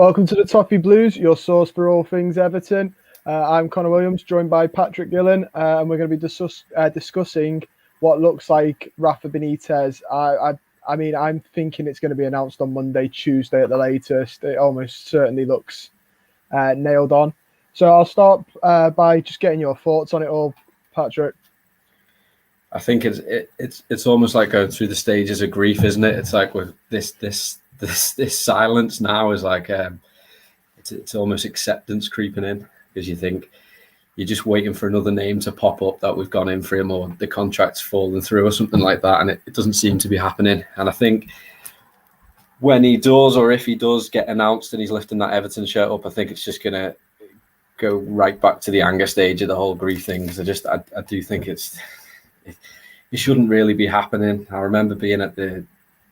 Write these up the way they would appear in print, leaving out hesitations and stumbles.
Welcome to the Toffee Blues, your source for all things Everton. I'm Connor Williams, joined by Patrick Gillen, and we're going to be discussing what looks like Rafa Benitez. I mean, I'm thinking it's going to be announced on Monday, Tuesday at the latest. It almost certainly looks nailed on. So I'll start by just getting your thoughts on it all, Patrick. I think it's almost like going through the stages of grief, isn't it? It's like with this silence now is like it's almost acceptance creeping in, because you think you're just waiting for another name to pop up that we've gone in for him, or the contract's fallen through or something like that, and it doesn't seem to be happening. And I think when he does, or if he does get announced and he's lifting that Everton shirt up, I think it's just gonna go right back to the anger stage of the whole grief thing. Because I do think it shouldn't really be happening. I remember being at the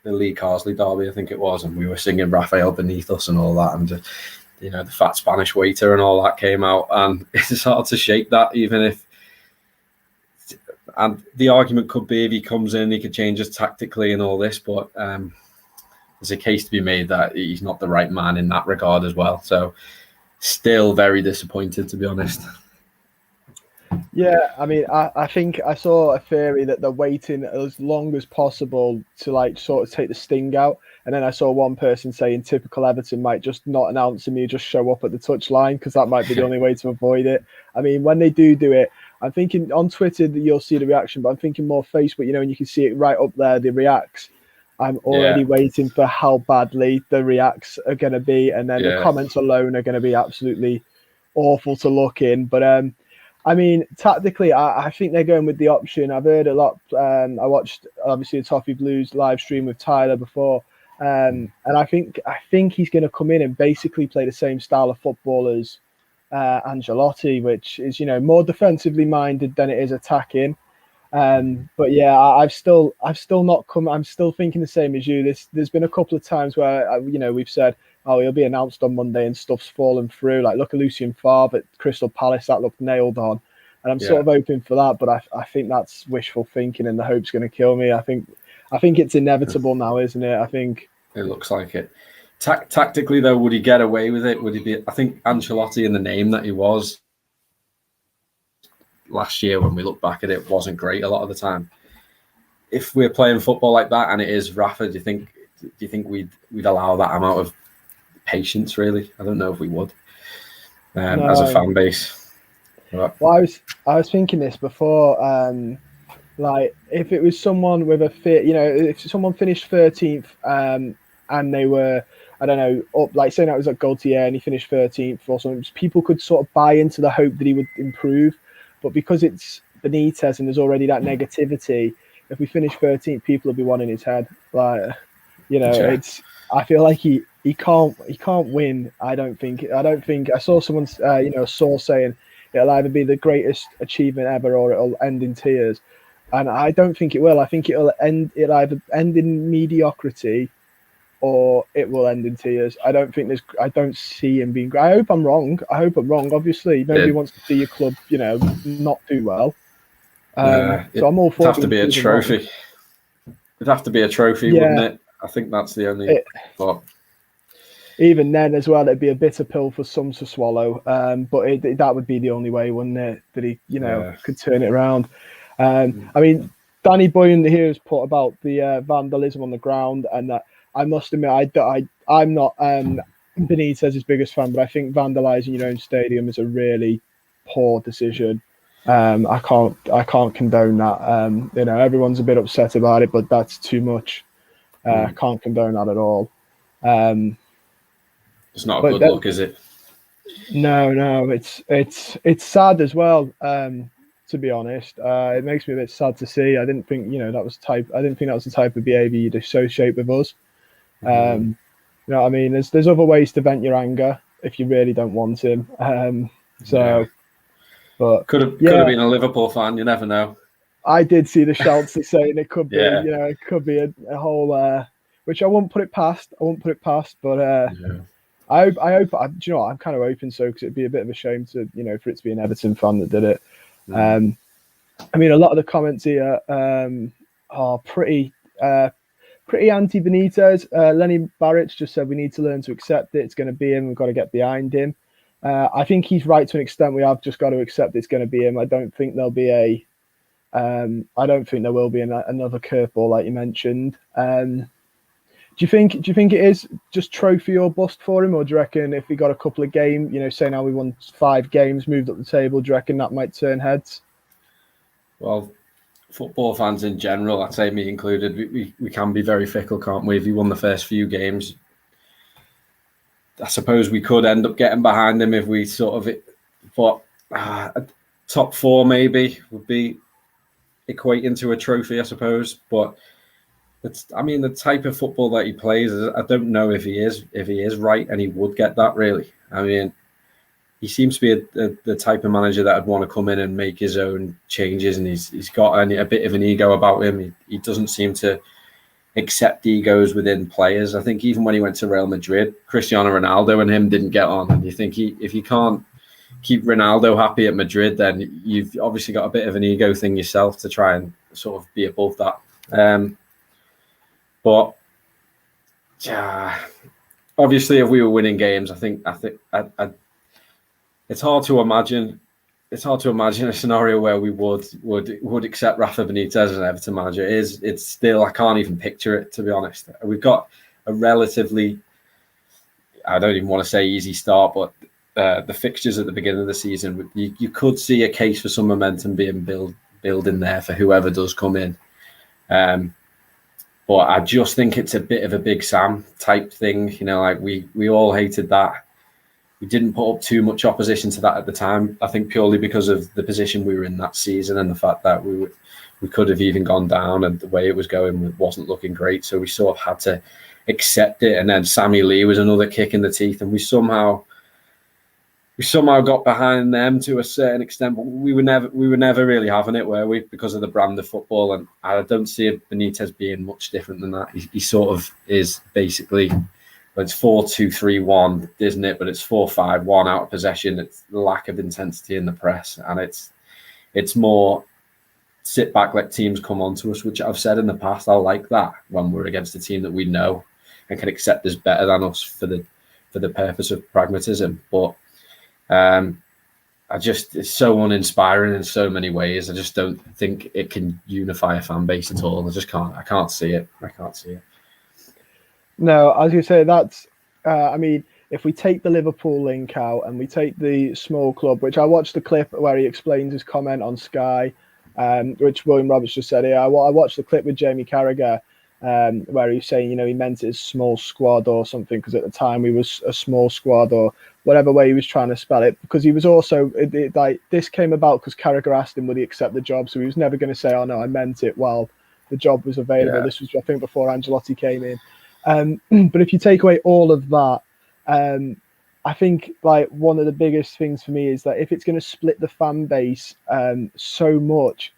Lee Carsley derby, I think it was, and we were singing Raphael Beneath Us and all that, and the fat Spanish waiter and all that came out, and it's hard to shake that, even if. And the argument could be, if he comes in, he could change us tactically and all this, but there's a case to be made that he's not the right man in that regard as well. So, still very disappointed, to be honest. Yeah, I mean, I think I saw a theory that they're waiting as long as possible to sort of take the sting out. And then I saw one person saying typical Everton might just not announce him, you just show up at the touchline, because that might be the only way to avoid it. I mean, when they do it, I'm thinking on Twitter that you'll see the reaction, but I'm thinking more Facebook, and you can see it right up there, the reacts. I'm already waiting for how badly the reacts are going to be. And then the comments alone are going to be absolutely awful to look in. But I mean, tactically, I think they're going with the option. I've heard a lot. I watched, obviously, the Toffee Blues live stream with Tyler before. And I think he's going to come in and basically play the same style of football as Ancelotti, which is, more defensively minded than it is attacking. But yeah, I'm still thinking the same as you. There's been a couple of times where, we've said, oh, he'll be announced on Monday and stuff's fallen through. Like, look at Lucien Favre at Crystal Palace, that looked nailed on. And I'm sort of hoping for that, but I think that's wishful thinking, and the hope's going to kill me. I think it's inevitable now, isn't it? I think it looks like it. Tactically, though, would he get away with it? Would he be? I think Ancelotti, in the name that he was last year, when we look back at it, wasn't great a lot of the time. If we're playing football like that and it is Rafa, do you think we'd allow that amount of patience? Really, I don't know if we would as a fan base. Well, I was thinking this before. Like, if it was someone with a fit, if someone finished 13th and they were, I don't know, up, like saying that was like Gaultier and he finished 13th or something, people could sort of buy into the hope that he would improve. But because it's Benitez and there's already that negativity, if we finish 13th, people will be wanting his head. Like, it's. I feel like he can't win. I don't think. I saw someone, a source saying it'll either be the greatest achievement ever or it'll end in tears. And I don't think it will. I think it'll either end in mediocrity or it will end in tears. I don't see him being great. I hope I'm wrong. Obviously, nobody wants to see your club, not do well. So I'm all for it. It'd have to be a trophy. It'd have to be a trophy, wouldn't it? I think that's the only thought. Even then, as well, it'd be a bitter pill for some to swallow. But that would be the only way, wouldn't it? That he, could turn it around. I mean, Danny Boyne here has put about the vandalism on the ground, and that I must admit, I'm not Benitez's biggest fan, but I think vandalising your own stadium is a really poor decision. I can't condone that. Everyone's a bit upset about it, but that's too much. I can't condone that at all. It's not a good look, is it? No, it's sad as well. To be honest, it makes me a bit sad to see. I didn't think that was the type of behaviour you'd associate with us. You know what I mean? There's other ways to vent your anger if you really don't want him. But could have been a Liverpool fan. You never know. I did see the shouts saying it could be, it could be a whole, which I won't put it past. But I hope. I'm kind of hoping so, because it'd be a bit of a shame to, for it to be an Everton fan that did it. I mean, a lot of the comments here are pretty pretty anti-Benitez. Lenny Barrett's just said we need to learn to accept it. It's going to be him. We've got to get behind him. I think he's right to an extent. We have just got to accept it's going to be him. I don't think there'll be I don't think there will be another curveball like you mentioned. Do you think it is just trophy or bust for him, or do you reckon if we got a couple of games, say now we won 5 games, moved up the table, do you reckon that might turn heads? Well, football fans in general, I'd say me included, we can be very fickle, can't we? If he won the first few games, I suppose we could end up getting behind him if we sort of, but top 4 maybe would be equating to a trophy, I suppose. But the type of football that he plays, I don't know if he is right, and he would get that really. I mean, he seems to be the type of manager that would want to come in and make his own changes, and he's got a bit of an ego about him. He doesn't seem to accept egos within players. I think even when he went to Real Madrid, Cristiano Ronaldo and him didn't get on. And you think if you can't keep Ronaldo happy at Madrid, then you've obviously got a bit of an ego thing yourself to try and sort of be above that. But obviously, if we were winning games, I think it's hard to imagine. It's hard to imagine a scenario where we would accept Rafa Benitez as an Everton manager. It's still, I can't even picture it, to be honest. We've got a relatively, I don't even want to say easy start, but the fixtures at the beginning of the season, you could see a case for some momentum being building there for whoever does come in. But I just think it's a bit of a Big Sam type thing. Like we all hated that. We didn't put up too much opposition to that at the time. I think purely because of the position we were in that season and the fact that we could have even gone down, and the way it was going wasn't looking great. So we sort of had to accept it. And then Sammy Lee was another kick in the teeth, and we somehow got behind them to a certain extent. But we were never really having it, were we? Because of the brand of football, and I don't see Benitez being much different than that. He sort of is basically. It's 4-2-3-1, isn't it? But it's 4-5-1 out of possession. It's the lack of intensity in the press, and it's more sit back, let teams come on to us, which I've said in the past. I like that when we're against a team that we know and can accept is better than us for the purpose of pragmatism. But it's so uninspiring in so many ways. I just don't think it can unify a fan base at all. I can't see it. No, as you say, that's. If we take the Liverpool link out and we take the small club, which I watched the clip where he explains his comment on Sky, which William Roberts just said here. I watched the clip with Jamie Carragher, where he was saying, he meant it as small squad or something, because at the time we was a small squad, or whatever way he was trying to spell it. Because he was also like, this came about because Carragher asked him would he accept the job, so he was never going to say, "Oh no, I meant it." While the job was available, This was, I think, before Ancelotti came in. But if you take away all of that, I think like one of the biggest things for me is that if it's going to split the fan base so much,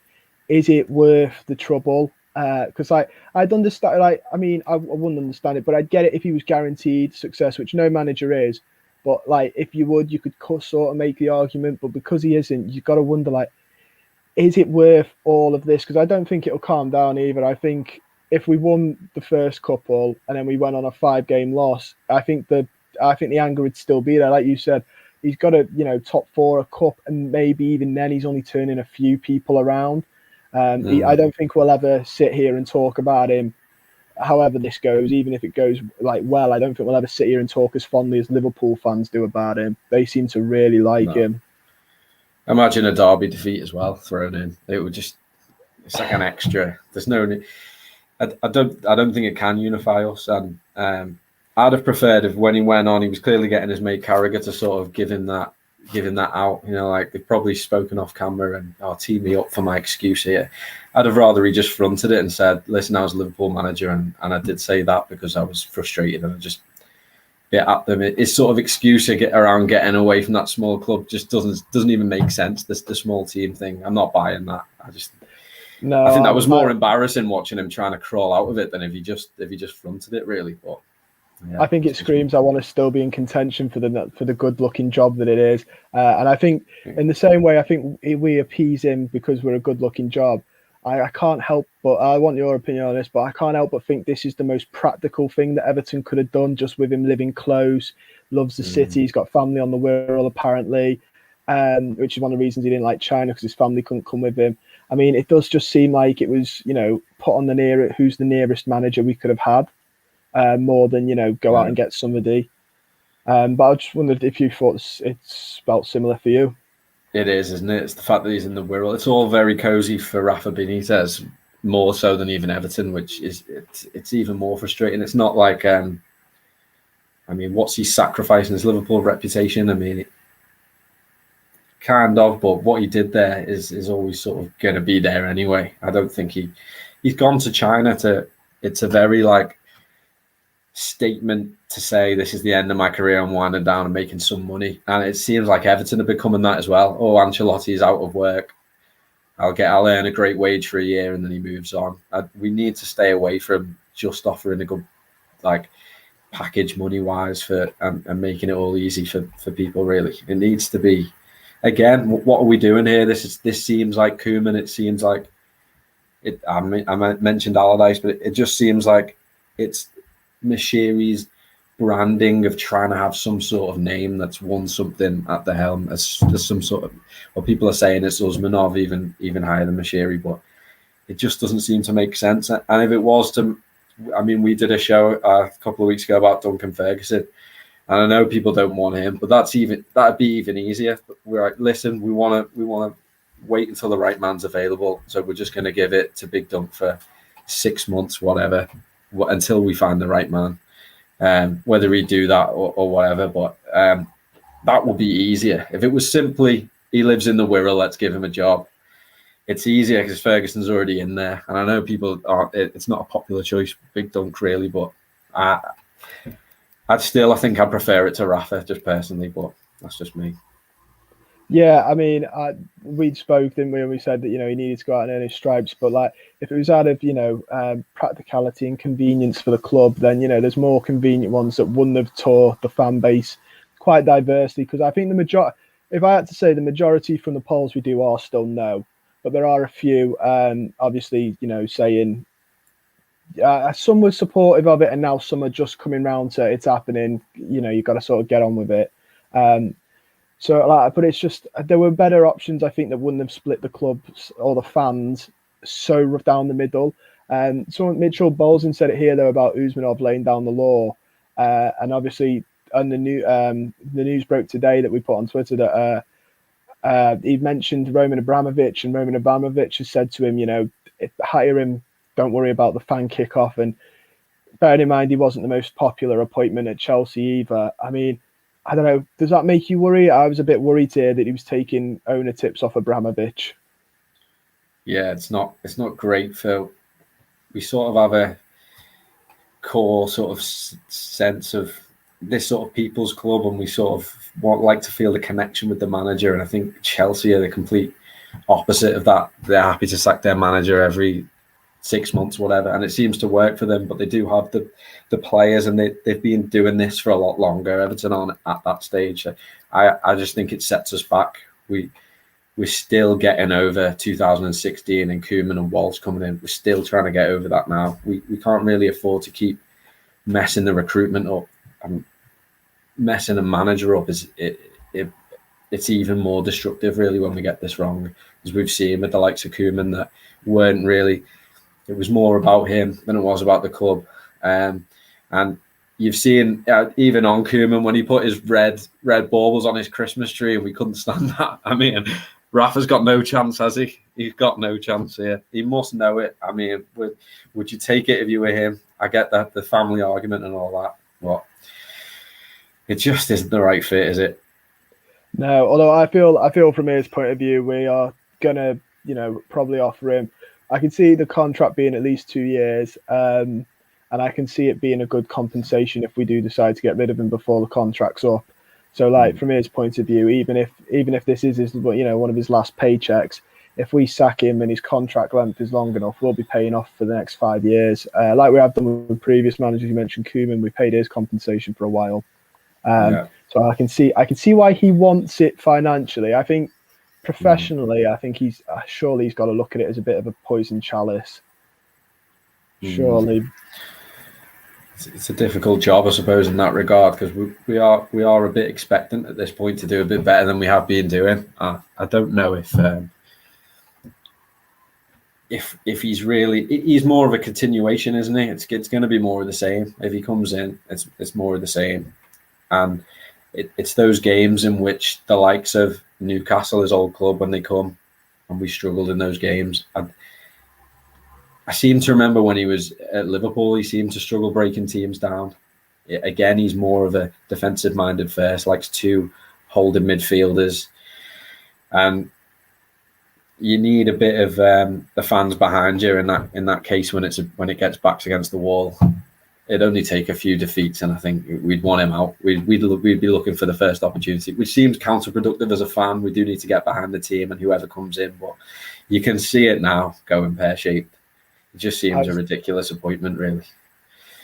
is it worth the trouble? Because I'd understand, I wouldn't understand it, but I'd get it if he was guaranteed success, which no manager is. But like, if you could sort of make the argument, but because he isn't, you've got to wonder, like, is it worth all of this? Because I don't think it'll calm down either. I think if we won the first couple and then we went on a 5-game loss, I think the anger would still be there. Like you said, he's got a top 4 a cup, and maybe even then he's only turning a few people around. I don't think we'll ever sit here and talk about him. However this goes, even if it goes well, I don't think we'll ever sit here and talk as fondly as Liverpool fans do about him. They seem to really like him. Imagine a derby defeat as well thrown in. It's like an extra. There's no. I don't think it can unify us, and I'd have preferred if when he went on, he was clearly getting his mate Carragher to sort of give him that out. Like they've probably spoken off camera and teed me up for my excuse here. I'd have rather he just fronted it and said, "Listen, I was Liverpool manager, and I did say that because I was frustrated and I just bit at them." His sort of excuse around getting away from that small club just doesn't even make sense. The small team thing, I'm not buying that. I think that was more embarrassing watching him trying to crawl out of it than if he just fronted it, really. But I think it screams I want to still be in contention for the good-looking job that it is. And I think in the same way, I think we appease him because we're a good-looking job. I can't help but, I want your opinion on this, but I can't help but think this is the most practical thing that Everton could have done, just with him living close, loves the city, he's got family on the Wirral apparently, which is one of the reasons he didn't like China, because his family couldn't come with him. I mean, it does just seem like it was, put on who's the nearest manager we could have had, more than, go out and get somebody. But I just wondered if you thought it's felt similar for you. It is, isn't it? It's the fact that he's in the Wirral. It's all very cosy for Rafa Benitez, more so than even Everton, which is it's even more frustrating. It's not like, I mean, what's he sacrificing his Liverpool reputation? I mean, kind of, but what he did there is always sort of going to be there anyway. I don't think he's gone to China it's a very like statement to say this is the end of my career, I'm winding down and making some money, and it seems like Everton are becoming that as well. Oh, Ancelotti is out of work, I'll earn a great wage for a year and then he moves on. We need to stay away from just offering a good like package money wise and making it all easy for people. Really, it needs to be, again, what are we doing here? This seems like Koeman. It seems like it. I mentioned Allardyce, but it just seems like it's Moshiri's branding of trying to have some sort of name that's won something at the helm, as some sort of, well, people are saying it's Usmanov, even higher than Moshiri, but it just doesn't seem to make sense. And if it was to, I mean, we did a show a couple of weeks ago about Duncan Ferguson, and I know people don't want him, but that'd be even easier. But we're like, listen, we want to wait until the right man's available, so we're just going to give it to Big Dunk for 6 months, whatever, until we find the right man. Whether he do that or whatever, but that will be easier. If it was simply he lives in the Wirral, let's give him a job, it's easier because Ferguson's already in there. And I know people it's not a popular choice, Big Dunk really, but I think I'd prefer it to Rafa, just personally, but that's just me. Yeah, I mean, we'd spoke, didn't we? And we said that, he needed to go out and earn his stripes. But like, if it was out of, practicality and convenience for the club, then, there's more convenient ones that wouldn't have tore the fan base quite diversely. Because I think if I had to say, the majority from the polls we do are still no. But there are a few, obviously, saying some were supportive of it, and now some are just coming round to it's happening. You've got to sort of get on with it. So, but it's just, there were better options, I think, that wouldn't have split the club or the fans so down the middle. So Mitchell Bolton said it here, though, about Usmanov laying down the law. And obviously, and the news broke today that we put on Twitter that he mentioned Roman Abramovich, and Roman Abramovich has said to him, hire him, don't worry about the fan kickoff. And bearing in mind, he wasn't the most popular appointment at Chelsea either. I mean, I don't know. Does that make you worry? I was a bit worried here that he was taking owner tips off Abramovich. Yeah, it's not great for. We sort of have a core sort of sense of this sort of people's club, and we sort of like to feel the connection with the manager. And I think Chelsea are the complete opposite of that. They're happy to sack their manager every 6 months, whatever, and it seems to work for them. But they do have the players, and they've been doing this for a lot longer. Everton aren't at that stage. I just think it sets us back. We're still getting over 2016 and Koeman and Walsh coming in. We're still trying to get over that now. We can't really afford to keep messing the recruitment up. And messing a manager up it's even more destructive, really, when we get this wrong, as we've seen with the likes of Koeman, that weren't really. It was more about him than it was about the club. And you've seen, even on Koeman, when he put his red baubles on his Christmas tree, and we couldn't stand that. I mean, Rafa's got no chance, has he? He's got no chance here. He must know it. I mean, would you take it if you were him? I get that, the family argument and all that, but it just isn't the right fit, is it? No, although I feel from his point of view, we are gonna, probably offer him. I can see the contract being at least 2 years, and I can see it being a good compensation if we do decide to get rid of him before the contract's up. So, like, from his point of view, even if this is his, one of his last paychecks, if we sack him and his contract length is long enough, we'll be paying off for the next 5 years, like we have done with previous managers. You mentioned Koeman, we paid his compensation for a while. So I can see why he wants it financially. I think professionally, I think he's surely he's got to look at it as a bit of a poison chalice. Surely. It's a difficult job, I suppose, in that regard, because we are a bit expectant at this point to do a bit better than we have been doing. I don't know if he's more of a continuation, isn't he? It's going to be more of the same. If he comes in, it's more of the same, and it's those games in which the likes of Newcastle, his old club, when they come, and we struggled in those games. I seem to remember when he was at Liverpool, he seemed to struggle breaking teams down. Again, he's more of a defensive-minded first, likes two holding midfielders, and you need a bit of the fans behind you in that case when it gets backs against the wall. It'd only take a few defeats, and I think we'd want him out. We'd be looking for the first opportunity, which seems counterproductive as a fan. We do need to get behind the team and whoever comes in, but you can see it now going pear-shaped. It just seems a ridiculous appointment, really.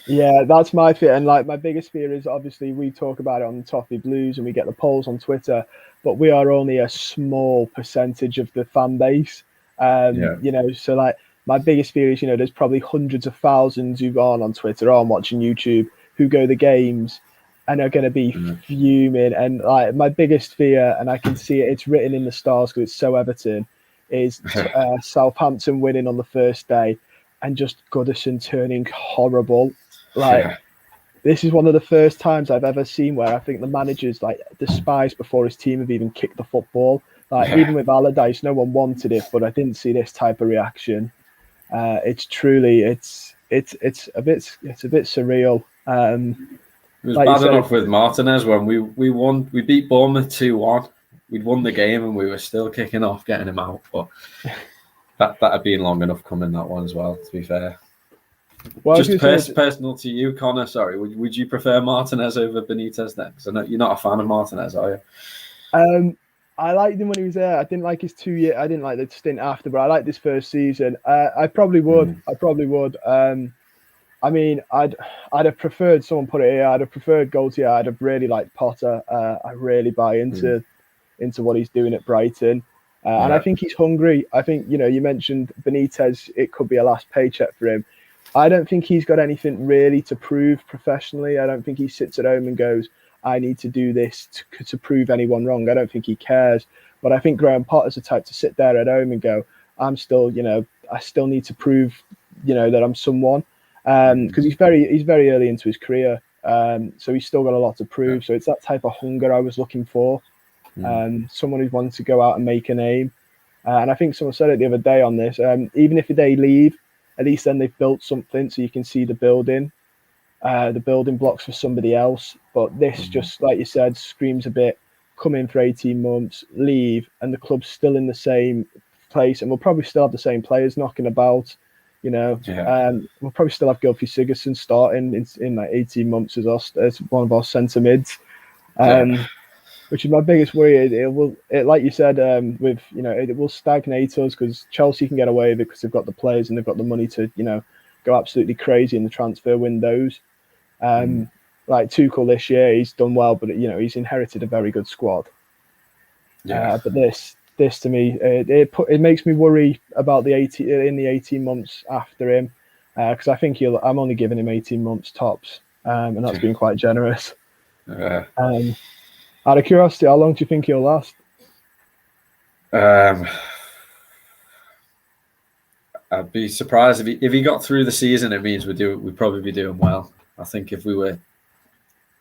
Yeah, that's my fear. And like my biggest fear is obviously we talk about it on the Toffee Blues and we get the polls on Twitter, but we are only a small percentage of the fan base. You know, so like my biggest fear is, you know, there's probably hundreds of thousands who aren't on Twitter or watching YouTube who go to the games and are going to be fuming. And like my biggest fear, and I can see it, it's written in the stars because it's so Everton, is Southampton winning on the first day and just Goodison turning horrible. Like, this is one of the first times I've ever seen where I think the manager's like despised before his team have even kicked the football. Like, even with Allardyce, no one wanted it, but I didn't see this type of reaction. It's truly, it's a bit surreal. It was like bad enough with Martinez when we won. We beat Bournemouth 2-1. We'd won the game and we were still kicking off, getting him out. But that had been long enough coming, that one as well, to be fair. Well, just personal to you, Connor, sorry, would you prefer Martinez over Benitez then? Because I know you're not a fan of Martinez, are you? I liked him when he was there. I didn't like his 2 year. I didn't like the stint after, but I liked his first season. I probably would. I mean, I'd have preferred, someone put it here, I'd have preferred Gaultier. I'd have really liked Potter. I really buy into what he's doing at Brighton. And I think he's hungry. I think, you know, you mentioned Benitez, it could be a last paycheck for him. I don't think he's got anything really to prove professionally. I don't think he sits at home and goes, I need to do this to prove anyone wrong. I don't think he cares. But I think Graham Potter's the type to sit there at home and go, I'm still, you know, I still need to prove, you know, that I'm someone. Because he's very early into his career. So he's still got a lot to prove. So it's that type of hunger I was looking for. Someone who wants to go out and make a name. And I think someone said it the other day on this, even if they leave, at least then they've built something so you can see the building blocks for somebody else. But this just, like you said, screams a bit, come in for 18 months, leave, and the club's still in the same place, and we'll probably still have the same players knocking about, you know. We'll probably still have Gylfi Sigurdsson starting in like 18 months as one of our centre mids. Which is my biggest worry. It like you said, with, you know, it will stagnate us because Chelsea can get away with it because they've got the players and they've got the money to, you know, go absolutely crazy in the transfer windows. Like Tuchel this year, he's done well, but you know, he's inherited a very good squad. But this to me, it makes me worry about the 18 months after him, because I think I'm only giving him 18 months tops, and that's been quite generous. Out of curiosity, how long do you think he'll last? I'd be surprised if he got through the season. It means we'd probably be doing well. I think if we were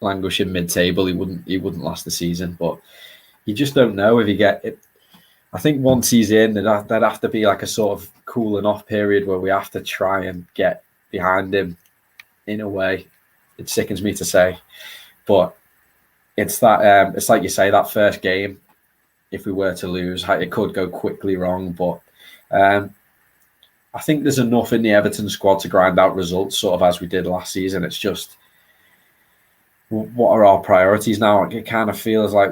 languishing mid-table, he wouldn't last the season. But you just don't know if he get it. I think once he's in, there'd have to be like a sort of cooling off period where we have to try and get behind him. In a way, it sickens me to say, but it's that it's like you say, that first game, if we were to lose, it could go quickly wrong. But I think there's enough in the Everton squad to grind out results, sort of as we did last season. It's just, what are our priorities now? It kind of feels like,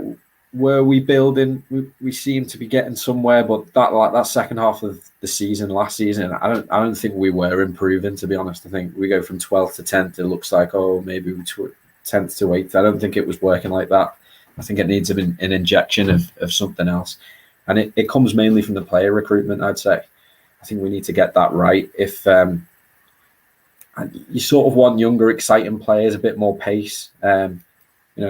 were we building? We seem to be getting somewhere, but that second half of the season, last season, I don't think we were improving. To be honest, I think we go from 12th to 10th. It looks like, maybe we 10th to 8th. I don't think it was working like that. I think it needs an injection of something else. And it comes mainly from the player recruitment, I'd say. I think we need to get that right. If you sort of want younger, exciting players, a bit more pace.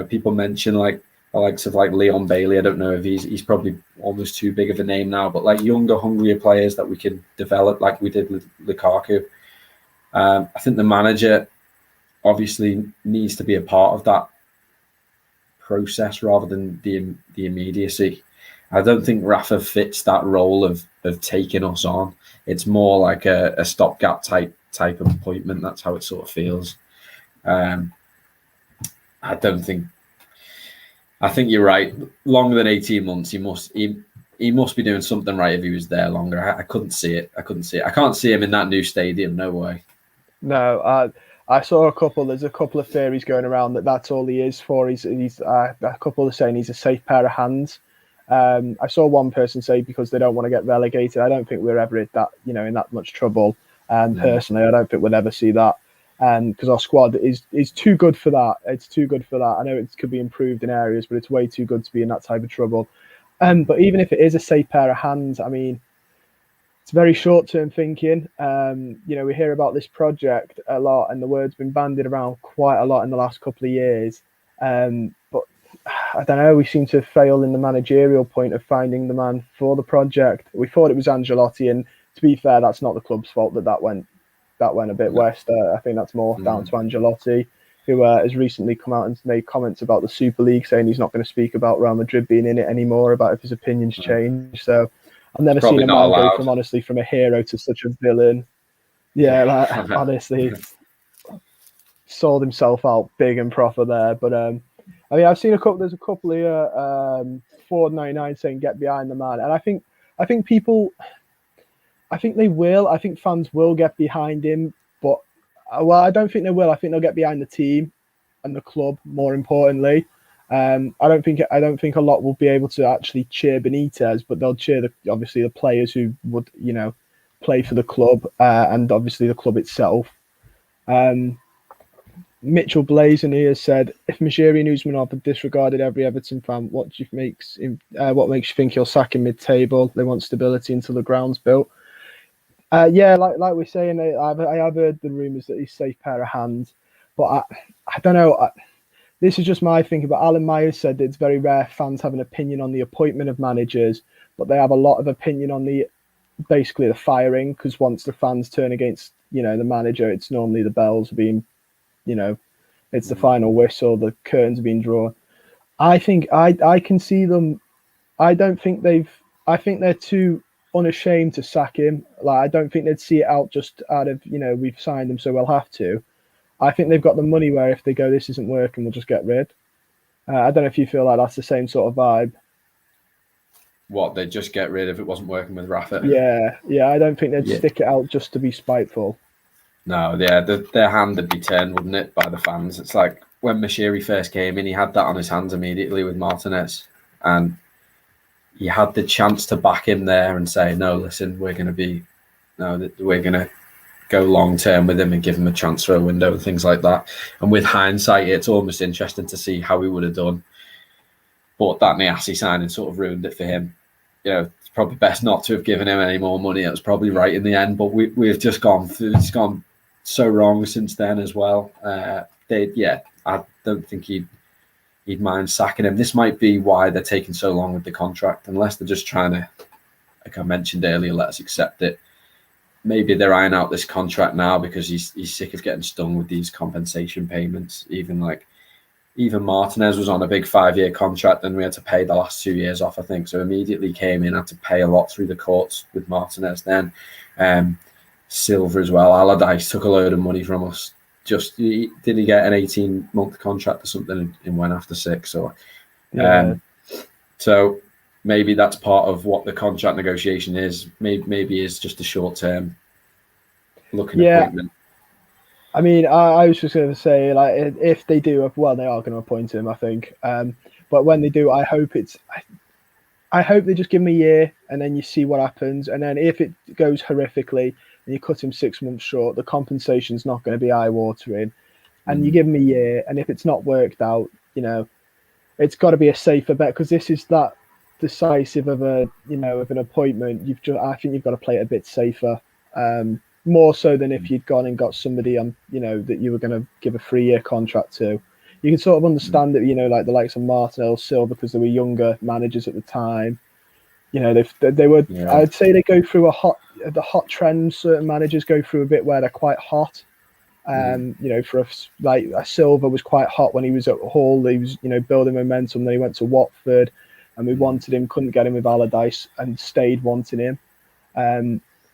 People mention like the likes of like Leon Bailey. I don't know if he's probably almost too big of a name now, but like younger, hungrier players that we can develop like we did with Lukaku. I think the manager obviously needs to be a part of that process rather than the immediacy. I don't think Rafa fits that role of taking us on. It's more like a stopgap type of appointment. That's how it sort of feels. I think you're right. Longer than 18 months, he must be doing something right if he was there longer. I couldn't see it. I can't see him in that new stadium. No way. No, I saw there's a couple of theories going around that's all he is for. He's a couple are saying he's a safe pair of hands. I saw one person say because they don't want to get relegated. I don't think we're ever in that much trouble. Personally, I don't think we'll ever see that. Because our squad is too good for that. It's too good for that. I know it could be improved in areas, but it's way too good to be in that type of trouble. But even if it is a safe pair of hands, I mean, it's very short-term thinking. We hear about this project a lot, and the word's been bandied around quite a lot in the last couple of years. But I don't know. We seem to fail in the managerial point of finding the man for the project. We thought it was Ancelotti, and to be fair, that's not the club's fault that went a bit west. I think that's more down to Ancelotti, who has recently come out and made comments about the Super League, saying he's not going to speak about Real Madrid being in it anymore, about if his opinions change. So I've never seen a man go from a hero to such a villain. Yeah, like honestly, sold himself out big and proper there. But I've seen there's a couple here, Ford99 saying get behind the man, and I think they will. I think fans will get behind him, but I don't think they will. I think they'll get behind the team and the club more importantly. I don't think a lot will be able to actually cheer Benitez, but they'll cheer obviously the players who would play for the club and obviously the club itself. Mitchell Blazon here said, if Moshiri and Usmanov have disregarded every Everton fan, what makes you think he'll sack him mid-table? They want stability until the ground's built. Like we're saying, I have heard the rumours that he's a safe pair of hands, but I don't know. This is just my thinking, but Alan Myers said that it's very rare fans have an opinion on the appointment of managers, but they have a lot of opinion on the firing, because once the fans turn against, the manager, it's normally the bells being, it's the final whistle, the curtains being drawn. I think I can see them. I think they're too unashamed to sack him. Like, I don't think they'd see it out just out of, we've signed him, so we'll have to. I think they've got the money where if they go, this isn't working, we'll just get rid. I don't know if you feel like that's the same sort of vibe. What, they'd just get rid if it wasn't working with Rafa? Yeah. I don't think they'd stick it out just to be spiteful. No, their hand would be turned, wouldn't it, by the fans? It's like when Moshiri first came in, he had that on his hands immediately with Martinez, and he had the chance to back him there and say, no, listen, we're going to go long term with him and give him a transfer window and things like that. And with hindsight, it's almost interesting to see how he would have done. But that Niasse signing sort of ruined it for him. It's probably best not to have given him any more money. It was probably right in the end, but we've just gone through. It's gone so wrong since then as well. I don't think he'd mind sacking him. This might be why they're taking so long with the contract, unless they're just trying to, like I mentioned earlier, let us accept it. Maybe they're eyeing out this contract now because he's sick of getting stung with these compensation payments. Even Martinez was on a big 5-year contract and we had to pay the last 2 years off, I think. So immediately came in, had to pay a lot through the courts with Martinez then. Silva as well. Allardyce took a load of money from us. Did he get an 18-month contract or something and went after 6? Or, so maybe that's part of what the contract negotiation is. Maybe it's just a short-term looking appointment. I mean, I was just going to say, like, if they do, well, they are going to appoint him, I think. But when they do, I hope they just give him a year and then you see what happens. And then if it goes horrifically and you cut him 6 months short, the compensation's not going to be eye-watering. And you give him a year, and if it's not worked out, it's got to be a safer bet, because this is that decisive of an appointment, I think you've got to play it a bit safer. More so than if you'd gone and got somebody that you were going to give a 3-year contract to. You can sort of understand that, like the likes of Martinelli, Silva, because they were younger managers at the time. They were. Yeah. I'd say they go through the hot trend. Certain managers go through a bit where they're quite hot. For Silva was quite hot when he was at Hull. He was, building momentum. Then he went to Watford, and we wanted him, couldn't get him with Allardyce, and stayed wanting him.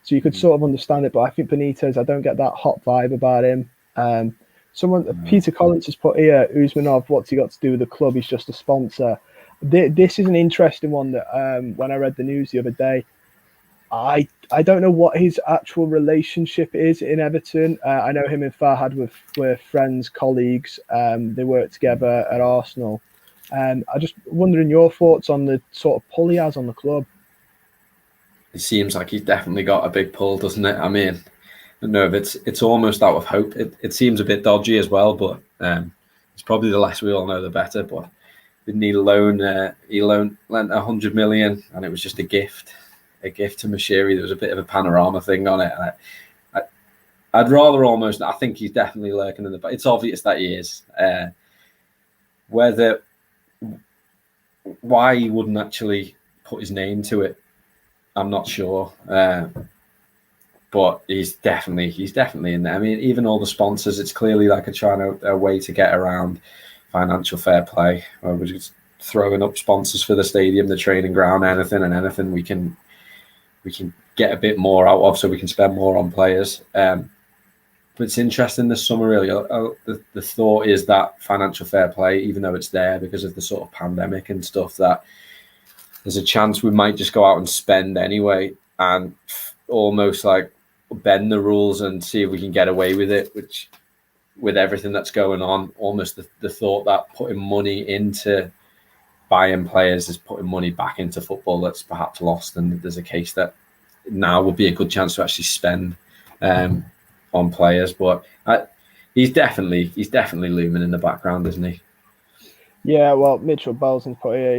So you could sort of understand it, but I think Benitez, I don't get that hot vibe about him. Peter Collins has put here, Usmanov, what's he got to do with the club? He's just a sponsor. This is an interesting one that when I read the news the other day, I don't know what his actual relationship is in Everton. I know him and Farhad were friends, colleagues. They worked together at Arsenal. I just wondering your thoughts on the sort of pull he has on the club. It seems like he's definitely got a big pull, doesn't it? I mean, I don't know if it's almost out of hope. It seems a bit dodgy as well, but it's probably the less we all know, the better. But didn't he lent 100 million, and it was just a gift to Moshiri. There was a bit of a panorama thing on it. I'd rather almost. I think he's definitely lurking in the back. It's obvious that he is. Why he wouldn't actually put his name to it, I'm not sure. But he's definitely in there. I mean, even all the sponsors, it's clearly like a way to get around financial fair play. We're just throwing up sponsors for the stadium, the training ground, anything we can get a bit more out of, so we can spend more on players. But it's interesting this summer, really. The thought is that financial fair play, even though it's there because of the sort of pandemic and stuff, that there's a chance we might just go out and spend anyway and almost like bend the rules and see if we can get away with it, which with everything that's going on, almost the thought that putting money into buying players is putting money back into football that's perhaps lost, and there's a case that now would be a good chance to actually spend on players. But he's definitely looming in the background, isn't he? Yeah, well, Mitchell Bolton's put here.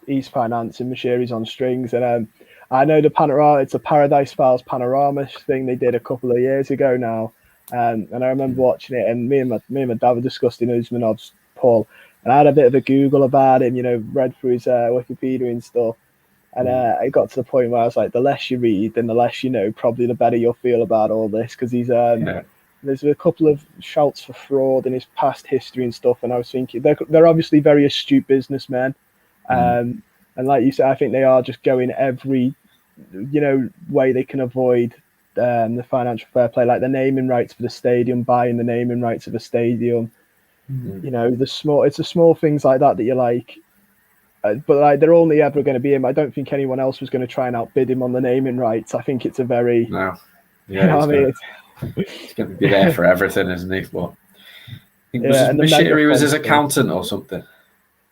He's financing, Moshiri's on strings, and I know the panorama. It's a Paradise Files panorama thing they did a couple of years ago now, and I remember watching it. And me and my dad were discussing Usmanov's pull, and I had a bit of a Google about him. Read through his Wikipedia and stuff, and it got to the point where I was like, the less you read, then the less you know, probably the better you'll feel about all this, because he's There's a couple of shouts for fraud in his past history and stuff, and I was thinking they're obviously very astute businessmen, and like you said, I think they are just going every way they can avoid the financial fair play, like the naming rights for the stadium, buying the naming rights of a stadium. It's the small things like that you're like, but like they're only ever going to be him. I don't think anyone else was going to try and outbid him on the naming rights. I think it's a very He's going to be there for everything, isn't he? But I think Moshiri was his accountant or something.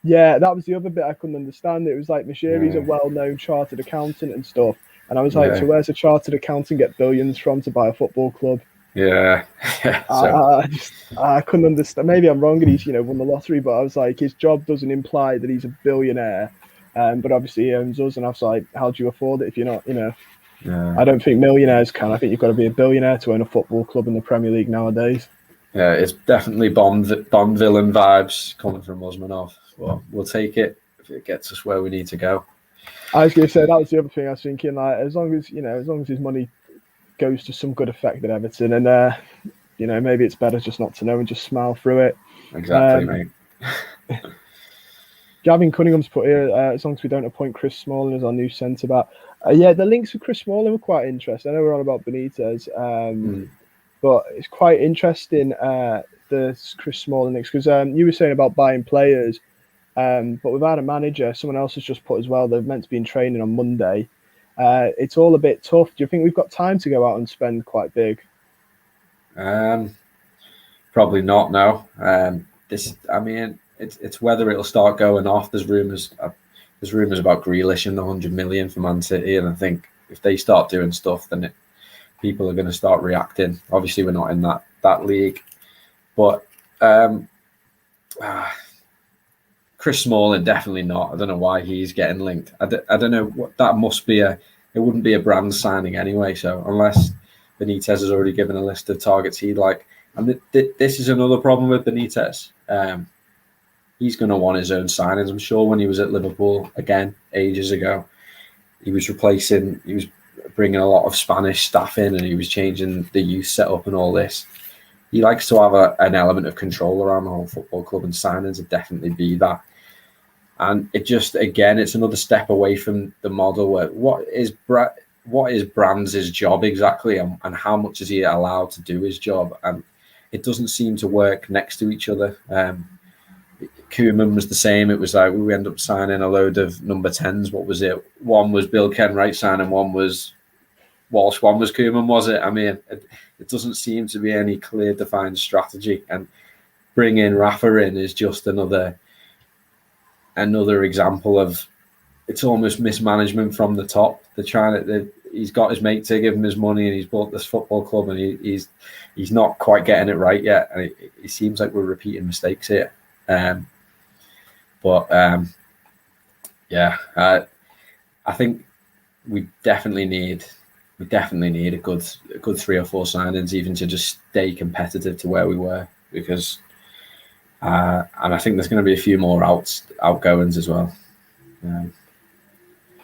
Yeah, that was the other bit I couldn't understand. It was like Moshiri's a well-known chartered accountant and stuff, and I was like, so where's a chartered accountant get billions from to buy a football club? Yeah. I couldn't understand. Maybe I'm wrong, and he's won the lottery, but I was like, his job doesn't imply that he's a billionaire, but obviously he owns us, and I was like, how do you afford it if you're not, I don't think millionaires can. I think you've got to be a billionaire to own a football club in the Premier League nowadays. Yeah, it's definitely Bond villain vibes coming from Usmanov. Well, we'll take it if it gets us where we need to go. I was going to say that was the other thing I was thinking. Like, as long as his money goes to some good effect at Everton, and maybe it's better just not to know and just smile through it. Exactly, mate. Gavin Cunningham's put here, as long as we don't appoint Chris Smalling as our new centre back. The links with Chris Smalling were quite interesting. I know we're on about Benitez, but it's quite interesting, the Chris Smalling links, because you were saying about buying players, but without a manager, someone else has just put as well, they're meant to be in training on Monday. It's all a bit tough. Do you think we've got time to go out and spend quite big? Probably not, no. It's whether it'll start going off. There's rumours about Grealish and the 100 million for Man City, and I think if they start doing stuff, then people are going to start reacting. Obviously, we're not in that league, but Chris Chris Smalling, definitely not. I don't know why he's getting linked. I don't know what that must be. It wouldn't be a brand signing anyway. So unless Benitez has already given a list of targets he'd like, and this is another problem with Benitez. He's going to want his own signings. I'm sure when he was at Liverpool again ages ago, he was bringing a lot of Spanish staff in, and he was changing the youth setup and all this. He likes to have an element of control around the whole football club, and signings would definitely be that. And it just, again, it's another step away from the model where what is Brands' job exactly, and how much is he allowed to do his job? And it doesn't seem to work next to each other. Koeman was the same. It was like we end up signing a load of number 10s. What was it? One was Bill Kenwright signing, one was Walsh, one was Koeman, was it? I mean, it doesn't seem to be any clear, defined strategy. And bringing Rafa in is just another example of, it's almost mismanagement from the top. He's got his mate to give him his money, and he's bought this football club, and he's not quite getting it right yet. And it seems like we're repeating mistakes here. I think we definitely need a good 3 or 4 signings, even to just stay competitive to where we were, because and I think there's going to be a few more outgoings as well.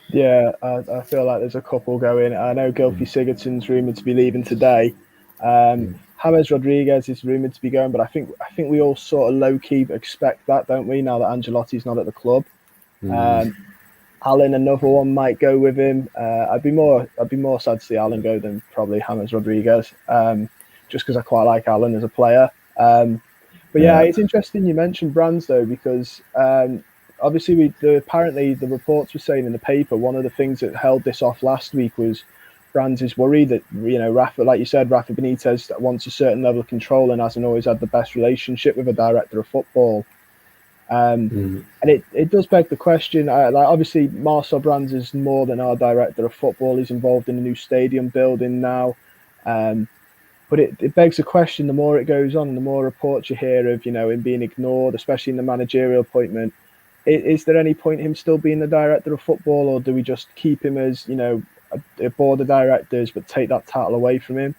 Yeah, I feel like there's a couple going. I know Gylfi Sigurdsson's rumoured to be leaving today. James Rodriguez is rumoured to be going, but I think we all sort of low key expect that, don't we? Now that Ancelotti's not at the club, Allen, another one, might go with him. I'd be more sad to see Allen go than probably James Rodriguez, just because I quite like Allen as a player. But yeah, it's interesting you mentioned Brands though, because obviously apparently the reports were saying in the paper, one of the things that held this off last week was Brands is worried that, Rafa, like you said, Rafa Benitez wants a certain level of control and hasn't always had the best relationship with a director of football. And it does beg the question, obviously Marcel Brands is more than our director of football. He's involved in a new stadium building now. But it begs the question, the more it goes on and the more reports you hear of, him being ignored, especially in the managerial appointment. Is there any point in him still being the director of football, or do we just keep him as, a board of directors, but take that title away from him?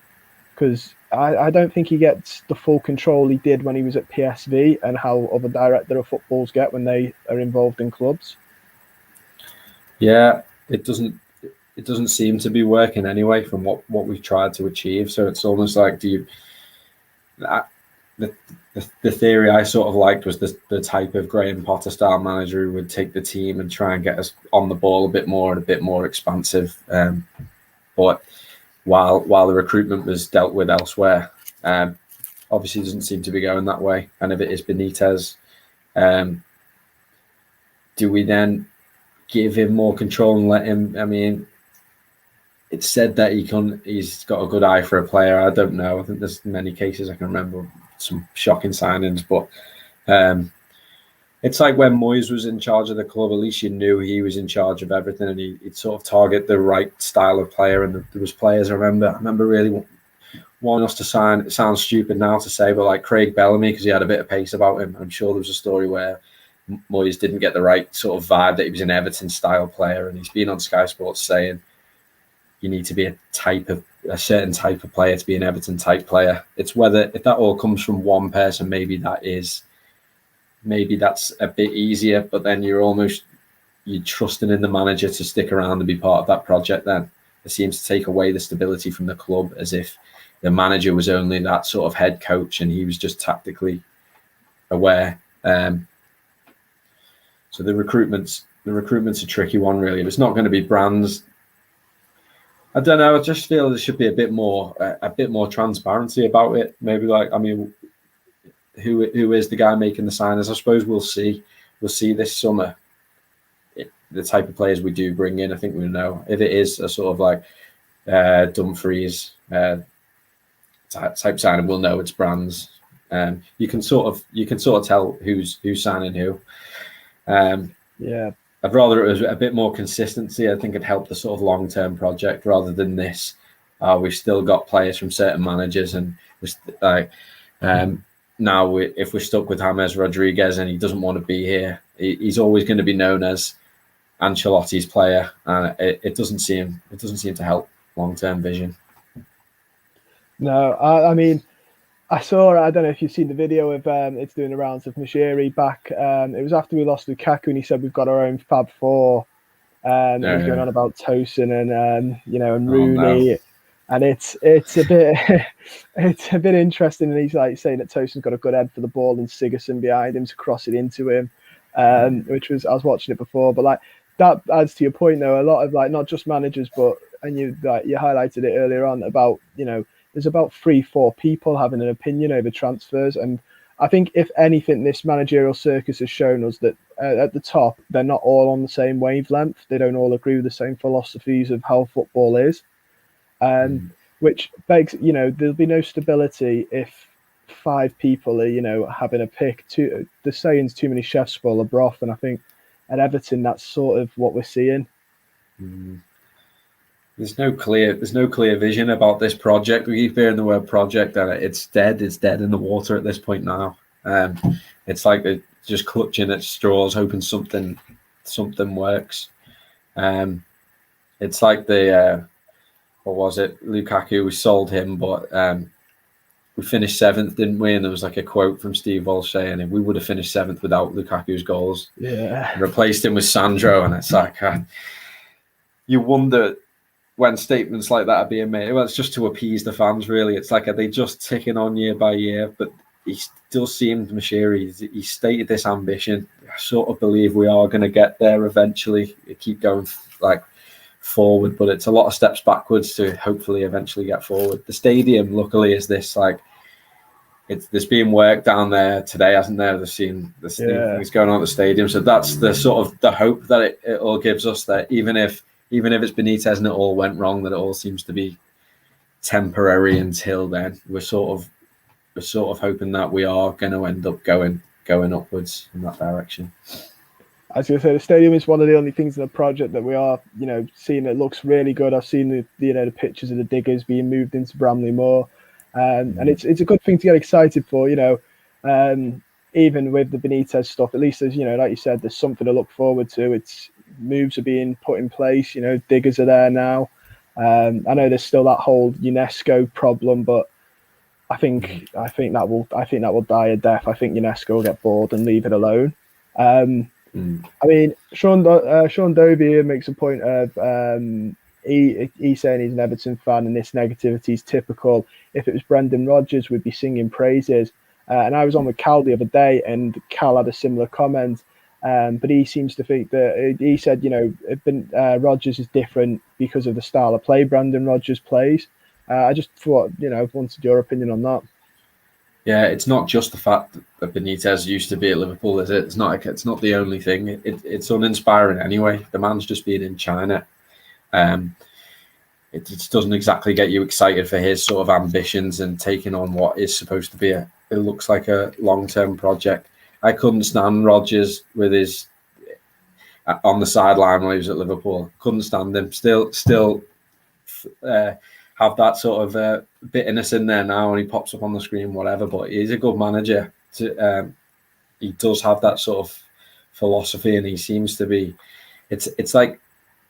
Because I don't think he gets the full control he did when he was at PSV, and how other director of footballs get when they are involved in clubs. Yeah, it doesn't seem to be working anyway from what we've tried to achieve. So it's almost like, the theory I sort of liked was the type of Graham Potter style manager who would take the team and try and get us on the ball a bit more and a bit more expansive. But while the recruitment was dealt with elsewhere, obviously it doesn't seem to be going that way. And if it is Benitez, do we then give him more control and let him? I mean, it's said that he's got a good eye for a player. I don't know. I think there's many cases I can remember, some shocking signings, but it's like when Moise was in charge of the club, at least you knew he was in charge of everything, and he'd sort of target the right style of player. And there was players I remember really wanting us to sign. It sounds stupid now to say, but like Craig Bellamy, because he had a bit of pace about him. I'm sure there was a story where Moyes didn't get the right sort of vibe that he was an Everton style player, and he's been on Sky Sports saying you need to be a certain type of player to be an Everton type player. It's whether, if that all comes from one person, maybe that's a bit easier, but then you're trusting in the manager to stick around and be part of that project. Then it seems to take away the stability from the club, as if the manager was only that sort of head coach and he was just tactically aware. So the recruitment's a tricky one, really. If it's not going to be Brands, I don't know. I just feel there should be a bit more transparency about it. Maybe who is the guy making the signings? I suppose we'll see this summer the type of players we do bring in. I think we know if it is a sort of like Dumfries type signing, we'll know it's Brands. You can sort of tell who's signing who. Yeah. I'd rather it was a bit more consistency. I think it'd help the sort of long-term project rather than this. We've still got players from certain managers, and now if we're stuck with James Rodriguez and he doesn't want to be here, he's always going to be known as Ancelotti's player, and it doesn't seem to help long-term vision. No, I mean, I don't know if you've seen the video of it's doing the rounds of Moshiri back. It was after we lost Lukaku, and he said we've got our own Fab Four. He was going on about Tosin and and Rooney. No. And it's a bit it's a bit interesting, and he's like saying that Tosin's got a good head for the ball and Sigurdsson behind him to cross it into him, which was, I was watching it before, but like that adds to your point though. A lot of like not just managers, but and you highlighted it earlier on about there's about 3-4 people having an opinion over transfers, and I think if anything, this managerial circus has shown us that at the top they're not all on the same wavelength. They don't all agree with the same philosophies of how football is. Which begs, there'll be no stability if 5 people are, having a pick. The saying's too many chefs spoil the broth, and I think at Everton that's sort of what we're seeing. There's no clear vision about this project. We keep hearing the word project, and it's dead. It's dead in the water at this point now. It's like they're just clutching at straws, hoping something works. It's like the what was it? Lukaku, we sold him, but we finished 7th, didn't we? And there was like a quote from Steve Walsh saying, we would have finished 7th without Lukaku's goals. Yeah. Replaced him with Sandro, and it's like, you wonder when statements like that are being made. Well, it's just to appease the fans, really. It's like, are they just ticking on year by year? But he still seemed, Moshiri, he stated this ambition. I sort of believe we are going to get there eventually. Keep going forward, but it's a lot of steps backwards to hopefully eventually get forward. The stadium, luckily, is this like there's being work down there today, hasn't there? They've seen things going on at the stadium, so that's the sort of the hope that it all gives us, that even if it's Benitez and it all went wrong, that it all seems to be temporary until then. We're sort of hoping that we are going to end up going upwards in that direction. I was going to say, the stadium is one of the only things in the project that we are, seeing. It looks really good. I've seen the pictures of the diggers being moved into Bramley Moor, and it's a good thing to get excited for. Even with the Benitez stuff, at least there's like you said, there's something to look forward to. It's moves are being put in place. Diggers are there now. I know there's still that whole UNESCO problem, but I think that will die a death. I think UNESCO will get bored and leave it alone. I mean, Sean Dovey makes a point of he's saying he's an Everton fan and this negativity is typical. If it was Brendan Rodgers, we'd be singing praises. And I was on with Cal the other day, and Cal had a similar comment. But he seems to think that he said, Rodgers is different because of the style of play Brendan Rodgers plays. I just thought, wanted your opinion on that. Yeah, it's not just the fact that Benitez used to be at Liverpool, is it? It's not the only thing. It's uninspiring anyway. The man's just been in China. It just doesn't exactly get you excited for his sort of ambitions and taking on what is supposed to be it looks like a long-term project. I couldn't stand Rodgers with his on the sideline when he was at Liverpool. Couldn't stand him. Still have that sort of bitterness in there now when he pops up on the screen, whatever. But he's a good manager. He does have that sort of philosophy, and he seems to be. It's like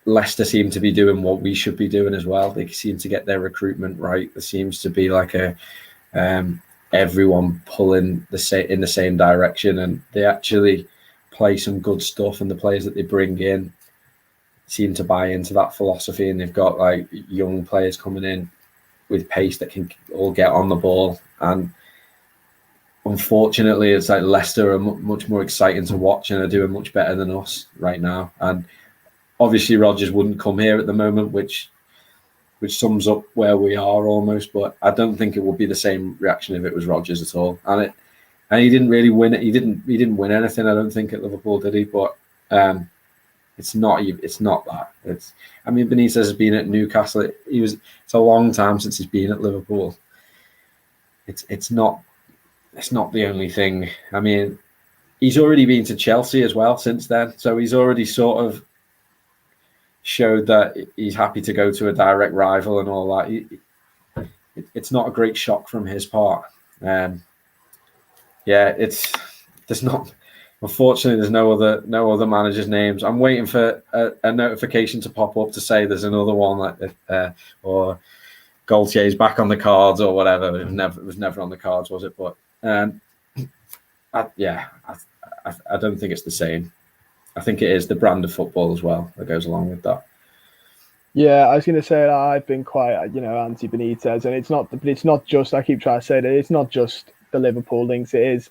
Leicester seem to be doing what we should be doing as well. They seem to get their recruitment right. There seems to be like everyone pulling in the same direction, and they actually play some good stuff. And the players that they bring in seem to buy into that philosophy, and they've got like young players coming in with pace that can all get on the ball. And unfortunately, it's like Leicester are much more exciting to watch and are doing much better than us right now. And obviously Rodgers wouldn't come here at the moment, which sums up where we are almost. But I don't think it would be the same reaction if it was Rodgers at all. And he didn't really win it. He didn't win anything, I don't think, at Liverpool, did he? But it's not that. Benitez has been at Newcastle. It's a long time since he's been at Liverpool. It's not the only thing. I mean, he's already been to Chelsea as well since then, so he's already sort of showed that he's happy to go to a direct rival and all that. It's not a great shock from his part. Yeah, there's not. Unfortunately, there's no other managers' names. I'm waiting for a notification to pop up to say there's another one, or Gaultier's back on the cards or whatever. It was never on the cards, was it? But I don't think it's the same. I think it is the brand of football as well that goes along with that. Yeah, I was going to say that I've been quite, anti Benitez, and it's not just. I keep trying to say that it's not just the Liverpool links. It is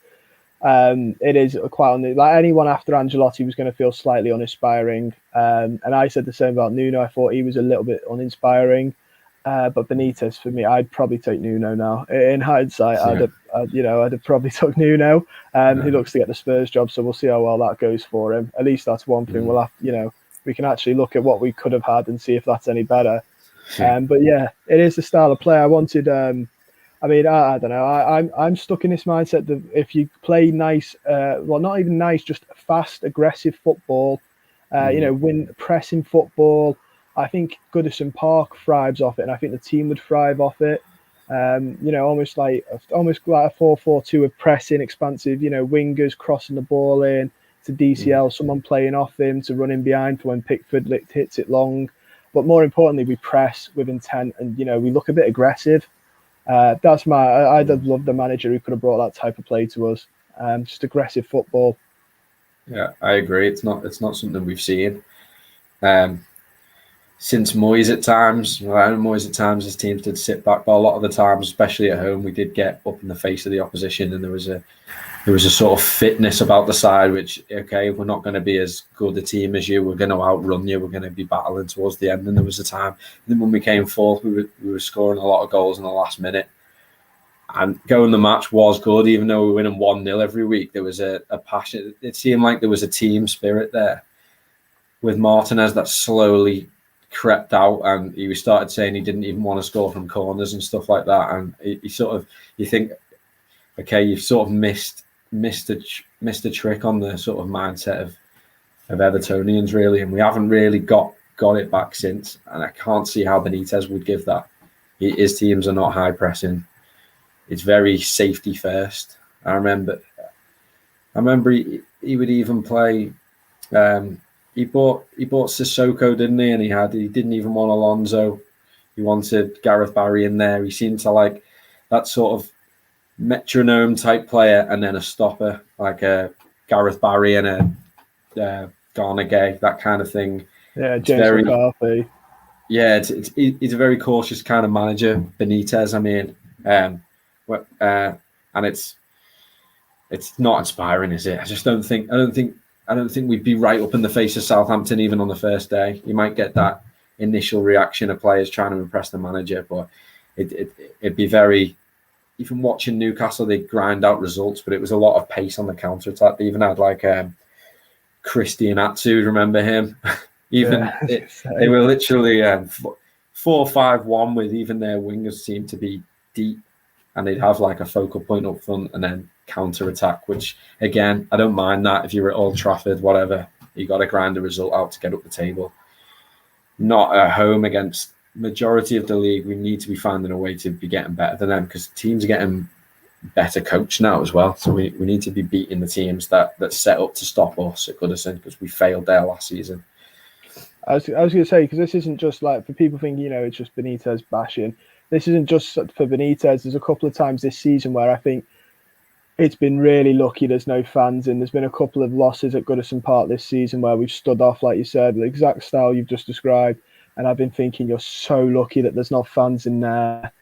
quite like anyone after Ancelotti was going to feel slightly uninspiring. And I said the same about Nuno. I thought he was a little bit uninspiring. But Benitez, for me, I'd probably take Nuno now. In hindsight, Yeah. I'd have probably took Nuno. He looks to get the Spurs job, so we'll see how well that goes for him. At least that's one thing. We'll have, we can actually look at what we could have had and see if that's any better. But yeah, it is the style of play I wanted. I don't know. I'm stuck in this mindset that if you play nice, not even nice, just fast, aggressive football, win pressing football. I think Goodison Park thrives off it, and I think the team would thrive off it. Almost like a 4-4-2 with pressing, expansive. Wingers crossing the ball in to DCL, someone playing off him to run in behind for when Pickford hits it long. But more importantly, we press with intent, and we look a bit aggressive. I'd have loved the manager who could have brought that type of play to us. Just aggressive football. Yeah, I agree. It's not something we've seen. Since Moise at times, his teams did sit back, but a lot of the times, especially at home, we did get up in the face of the opposition, and there was a sort of fitness about the side, which, okay, we're not going to be as good a team as you, we're going to outrun you, we're going to be battling towards the end. And there was a time, then when we came fourth, we were scoring a lot of goals in the last minute. And going the match was good, even though we were winning 1-0 every week. There was a passion. It seemed like there was a team spirit there. With Martinez, that slowly crept out, and he started saying he didn't even want to score from corners and stuff like that. And you think, okay, you've sort of missed a trick on the sort of mindset of Evertonians, really, and we haven't really got it back since. And I can't see how Benitez would give that. His teams are not high pressing. It's very safety first. I remember he would even play. He bought Sissoko, didn't he? And he didn't even want Alonso. He wanted Gareth Barry in there. He seemed to like that sort of metronome type player, and then a stopper like a Gareth Barry and a Garner Gay, that kind of thing. Yeah, James McCarthy. Yeah, he's a very cautious kind of manager, Benitez. I mean, and it's not inspiring, is it? I don't think we'd be right up in the face of Southampton even on the first day. You might get that initial reaction of players trying to impress the manager, but it'd be very. Even watching Newcastle, they grind out results, but it was a lot of pace on the counter attack. They even had like Christian Atsu, remember him? They were literally 4-5-1 with even their wingers seemed to be deep, and they'd have like a focal point up front and then counter attack, which again, I don't mind that. If you're at Old Trafford, whatever, you got to grind the result out to get up the table. Not at home against majority of the league. We need to be finding a way to be getting better than them, because teams are getting better coached now as well. So we need to be beating the teams that set up to stop us at Goodison, because we failed there last season. I was going to say, because this isn't just like, for people thinking, it's just Benitez bashing. This isn't just for Benitez. There's a couple of times this season where I think it's been really lucky there's no fans in. There's been a couple of losses at Goodison Park this season where we've stood off, like you said, the exact style you've just described. And I've been thinking, you're so lucky that there's not fans in there,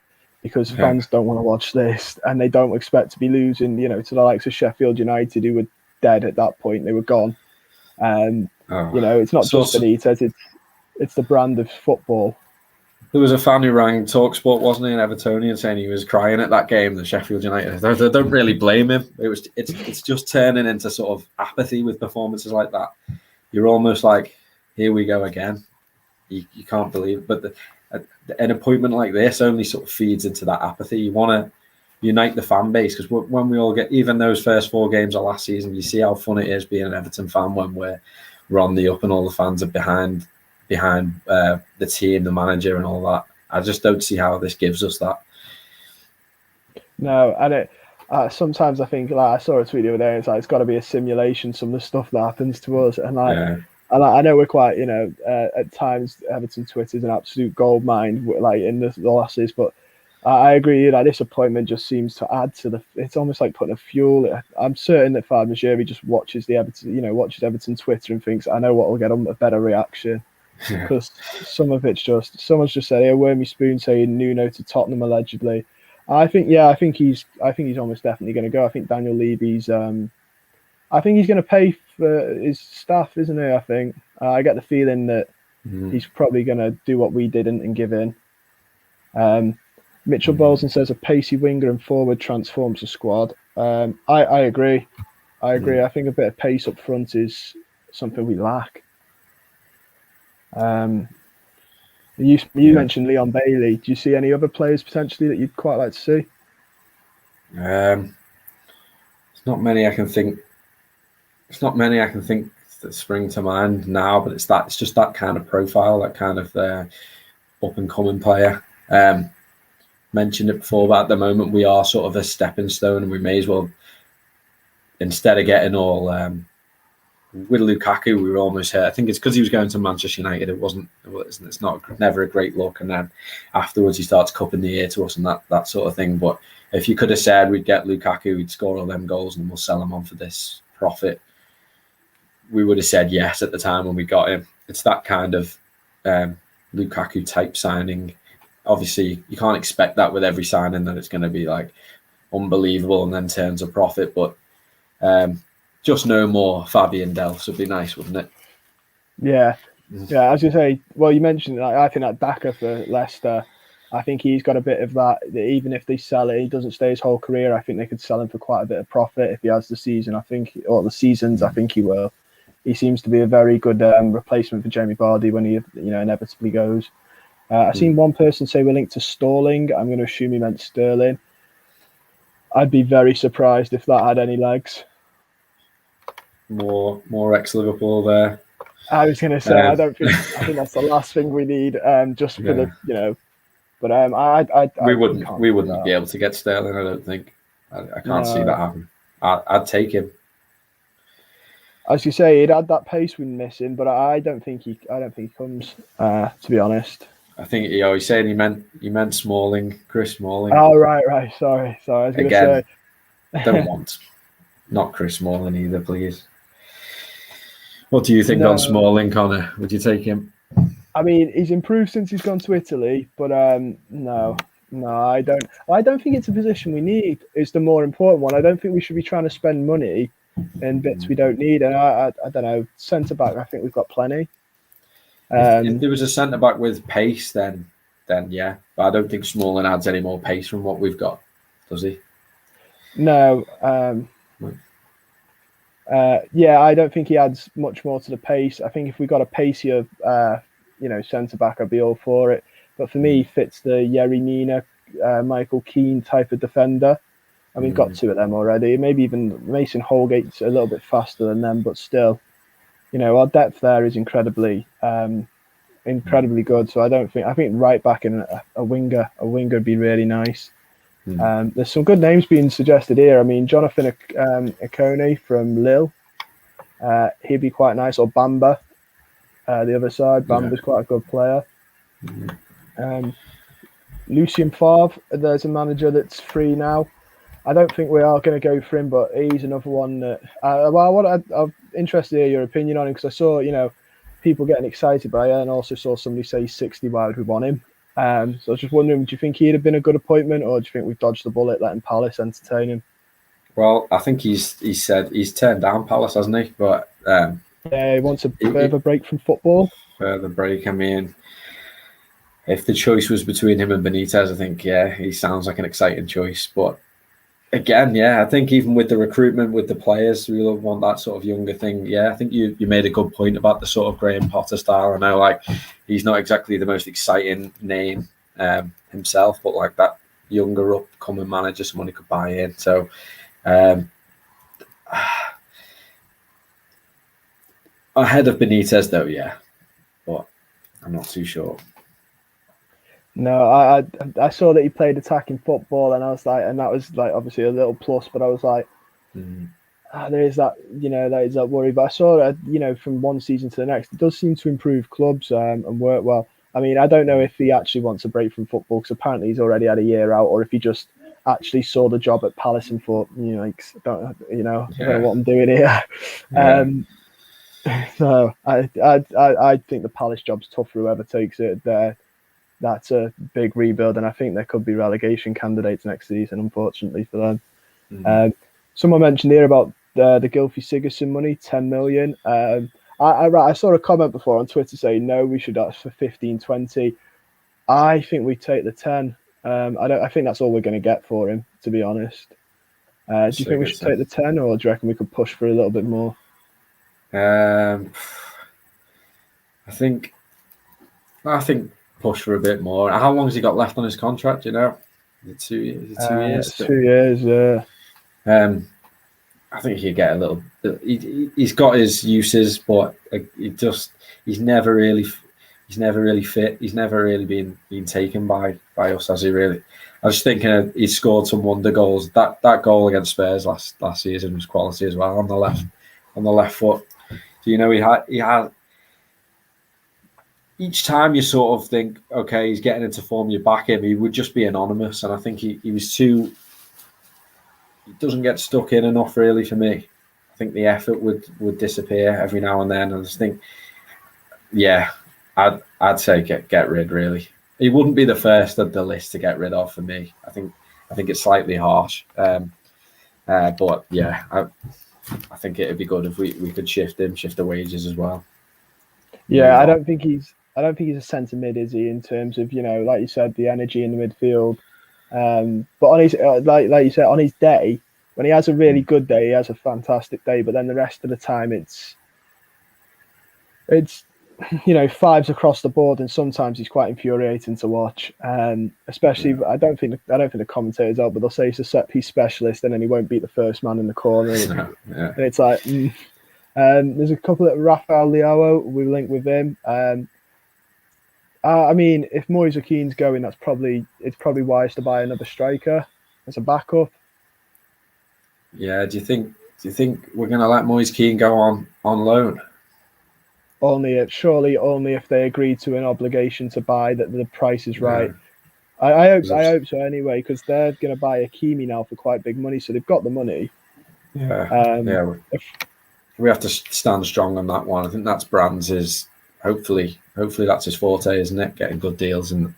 because fans don't want to watch this, and they don't expect to be losing, to the likes of Sheffield United, who were dead at that point. They were gone. It's not just Benitez, it's the brand of football. There was a fan who rang TalkSport, wasn't he, in Evertonian, saying he was crying at that game, the Sheffield United. I don't really blame him. It's just turning into sort of apathy with performances like that. You're almost like, here we go again. You can't believe it. But an appointment like this only sort of feeds into that apathy. You want to unite the fan base, because when we all get, even those first 4 games of last season, you see how fun it is being an Everton fan when we're on the up and all the fans are behind the team, the manager, and all that. I just don't see how this gives us that. No, and sometimes I think, like, I saw a tweet the other day, it's like it's got to be a simulation, some of the stuff that happens to us, and like. Yeah. And I know we're quite, at times Everton Twitter is an absolute gold mine, like in the losses. But I agree, like this appointment just seems to add to the. It's almost like putting a fuel. I'm certain that Moshiri just watches the Everton, watches Everton Twitter and thinks, I know what will get them a better reaction, because some of it's just someone's just said, "Here, Wormy Spoon saying Nuno to Tottenham allegedly." I think he's almost definitely going to go. I think Daniel Levy's. I think he's going to pay for his staff, isn't he? I think I get the feeling that he's probably going to do what we didn't and give in. Mitchell Bolton says a pacey winger and forward transforms the squad. I agree. I think a bit of pace up front is something we lack. You mentioned Leon Bailey. Do you see any other players potentially that you'd quite like to see? There's not many I can think. It's not many I can think that spring to mind now, but it's just that kind of profile, that kind of up and coming player. Mentioned it before, but at the moment we are sort of a stepping stone, and we may as well, instead of getting all with Lukaku, we were almost here. I think it's because he was going to Manchester United. It's never a great look, and then afterwards he starts cupping the ear to us and that sort of thing. But if you could have said we'd get Lukaku, we'd score all them goals, and we'll sell him on for this profit, we would have said yes at the time when we got him. It's that kind of Lukaku type signing. Obviously, you can't expect that with every signing, that it's going to be like unbelievable and then turns a profit. But just no more Fabian Delphs would be nice, wouldn't it? Yeah. As you say, well, you mentioned, I think that Daka for Leicester, I think he's got a bit of that. Even if they sell it, he doesn't stay his whole career. I think they could sell him for quite a bit of profit if he has the season. I think he will. He seems to be a very good replacement for Jamie Vardy when he inevitably goes. I've seen one person say we're linked to Stalling. I'm going to assume he meant Sterling. I'd be very surprised if that had any legs. More ex-Liverpool there. I was going to say, I think that's the last thing we need, just for the. But we wouldn't be able to get Sterling. I don't think. I can't see that happen. I'd take him. As you say, he'd had that pace we're missing, but I don't think he comes. To be honest, I think he's saying he meant Smalling, Chris Smalling. Oh right. Sorry. I was going to say, don't want not Chris Smalling either, please. What do you think on Smalling, Connor? Would you take him? I mean, he's improved since he's gone to Italy, but no, I don't. I don't think it's a position we need. It's the more important one. I don't think we should be trying to spend money in bits we don't need. And I don't know, centre back. I think we've got plenty. If there was a centre back with pace, then yeah. But I don't think Smalling adds any more pace from what we've got, does he? No. I don't think he adds much more to the pace. I think if we got a pacier, centre back, I'd be all for it. But for me, he fits the Yerry Mina, Michael Keane type of defender. I mean, we've got two of them already. Maybe even Mason Holgate's a little bit faster than them, but still, our depth there is incredibly good. So I think right back in a winger would be really nice. There's some good names being suggested here. I mean, Jonathan Akone from Lille, he'd be quite nice. Or Bamba, the other side. Bamba's quite a good player. Lucien Favre, there's a manager that's free now. I don't think we are going to go for him, but he's another one that. I'm interested to hear your opinion on him, because I saw, people getting excited by it, and also saw somebody say 60. Why would we want him? So I was just wondering, do you think he'd have been a good appointment, or do you think we've dodged the bullet letting Palace entertain him? Well, I think he said he's turned down Palace, hasn't he? But he wants a further break from football. Further break. I mean, if the choice was between him and Benitez, I think he sounds like an exciting choice. But again, I think even with the recruitment, with the players, we will want that sort of younger thing. Yeah, I think you made a good point about the sort of Graham Potter style. I know, like, he's not exactly the most exciting name himself, but like that younger upcoming manager, someone who could buy in. So ahead of Benitez, though, but I'm not too sure. No, I saw that he played attacking football, and I was like, and that was like obviously a little plus, but I was like, Mm. there is that, that is that worry. But I saw that, from one season to the next, it does seem to improve clubs and work well. I mean, I don't know if he actually wants a break from football because apparently he's already had a year out, or if he just actually saw the job at Palace and thought, like, I don't know what I'm doing here. Yeah. So I think the Palace job's tough for whoever takes it. That's a big rebuild, and I think there could be relegation candidates next season, unfortunately for them. Mm. Someone mentioned here about the Gylfi Sigurdsson money, 10 million. I saw a comment before on Twitter saying no, we should ask for 15, 20. I think we take the 10. I think that's all we're going to get for him, to be honest. Do you think we should take the 10, or do you reckon we could push for a little bit more? I think push for a bit more. How long has he got left on his contract? Is it 2 years? Is it 2 years? 2 years, yeah. I think he'd get a little. He's got his uses, but he's never really fit. He's never really been taken by us, has he? Really, I was thinking he scored some wonder goals. That goal against Spurs last season was quality as well on the left foot. So he had. Each time you sort of think, okay, he's getting into form, you back him. He would just be anonymous, and I think he was too. He doesn't get stuck in enough, really, for me. I think the effort would disappear every now and then. I just think, yeah, I'd say get rid. Really, he wouldn't be the first of the list to get rid of for me. I think it's slightly harsh, but yeah, I think it'd be good if we could shift the wages as well. Yeah, I don't think he's a centre mid, is he? In terms of like you said, the energy in the midfield. But on his like you said, on his day, when he has a really good day, he has a fantastic day. But then the rest of the time, it's fives across the board, and sometimes he's quite infuriating to watch. Especially, I don't think the commentators out, but they'll say he's a set piece specialist, and then he won't beat the first man in the corner. And it's like, there's a couple of Rafael Leao. We link with him. I mean, if Moise Kean's going, it's probably wise to buy another striker as a backup. Yeah, do you think we're going to let Moise Kean go on loan? Surely only if they agree to an obligation to buy, that the price is right. Yeah. I hope so anyway, because they're going to buy Hakimi now for quite big money, so they've got the money. Yeah. We have to stand strong on that one. I think that's Brands' hopefully that's his forte, isn't it? Getting good deals. And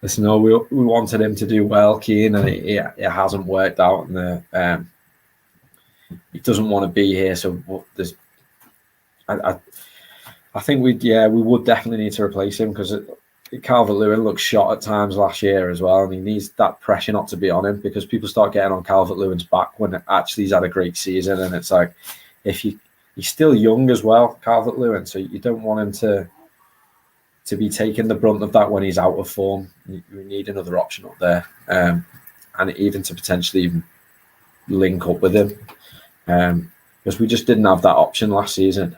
listen, we wanted him to do well, Kean, and it hasn't worked out. And he doesn't want to be here. So there's, I think we would definitely need to replace him, because Calvert-Lewin looked shot at times last year as well, and he needs that pressure not to be on him, because people start getting on Calvert-Lewin's back when actually he's had a great season, and it's like, if he's still young as well, Calvert-Lewin, so you don't want him to be taking the brunt of that when he's out of form. You need another option up there, and even to potentially even link up with him, because we just didn't have that option last season.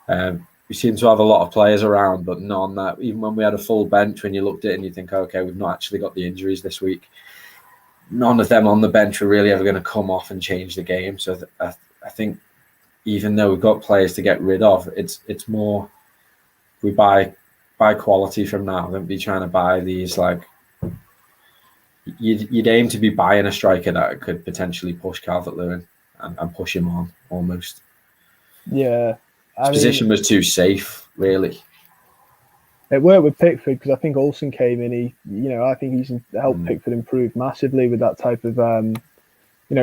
We seem to have a lot of players around, but none that, even when we had a full bench, when you looked at it and you think, okay, we've not actually got the injuries this week, none of them on the bench are really ever going to come off and change the game. So I think, even though we've got players to get rid of, it's more, we buy quality from now than be trying to buy these, like, you'd aim to be buying a striker that could potentially push Calvert-Lewin and push him on almost. Yeah. His position was too safe, really. It worked with Pickford, because I think Olsen came in. I think he's helped Pickford improve massively with that type of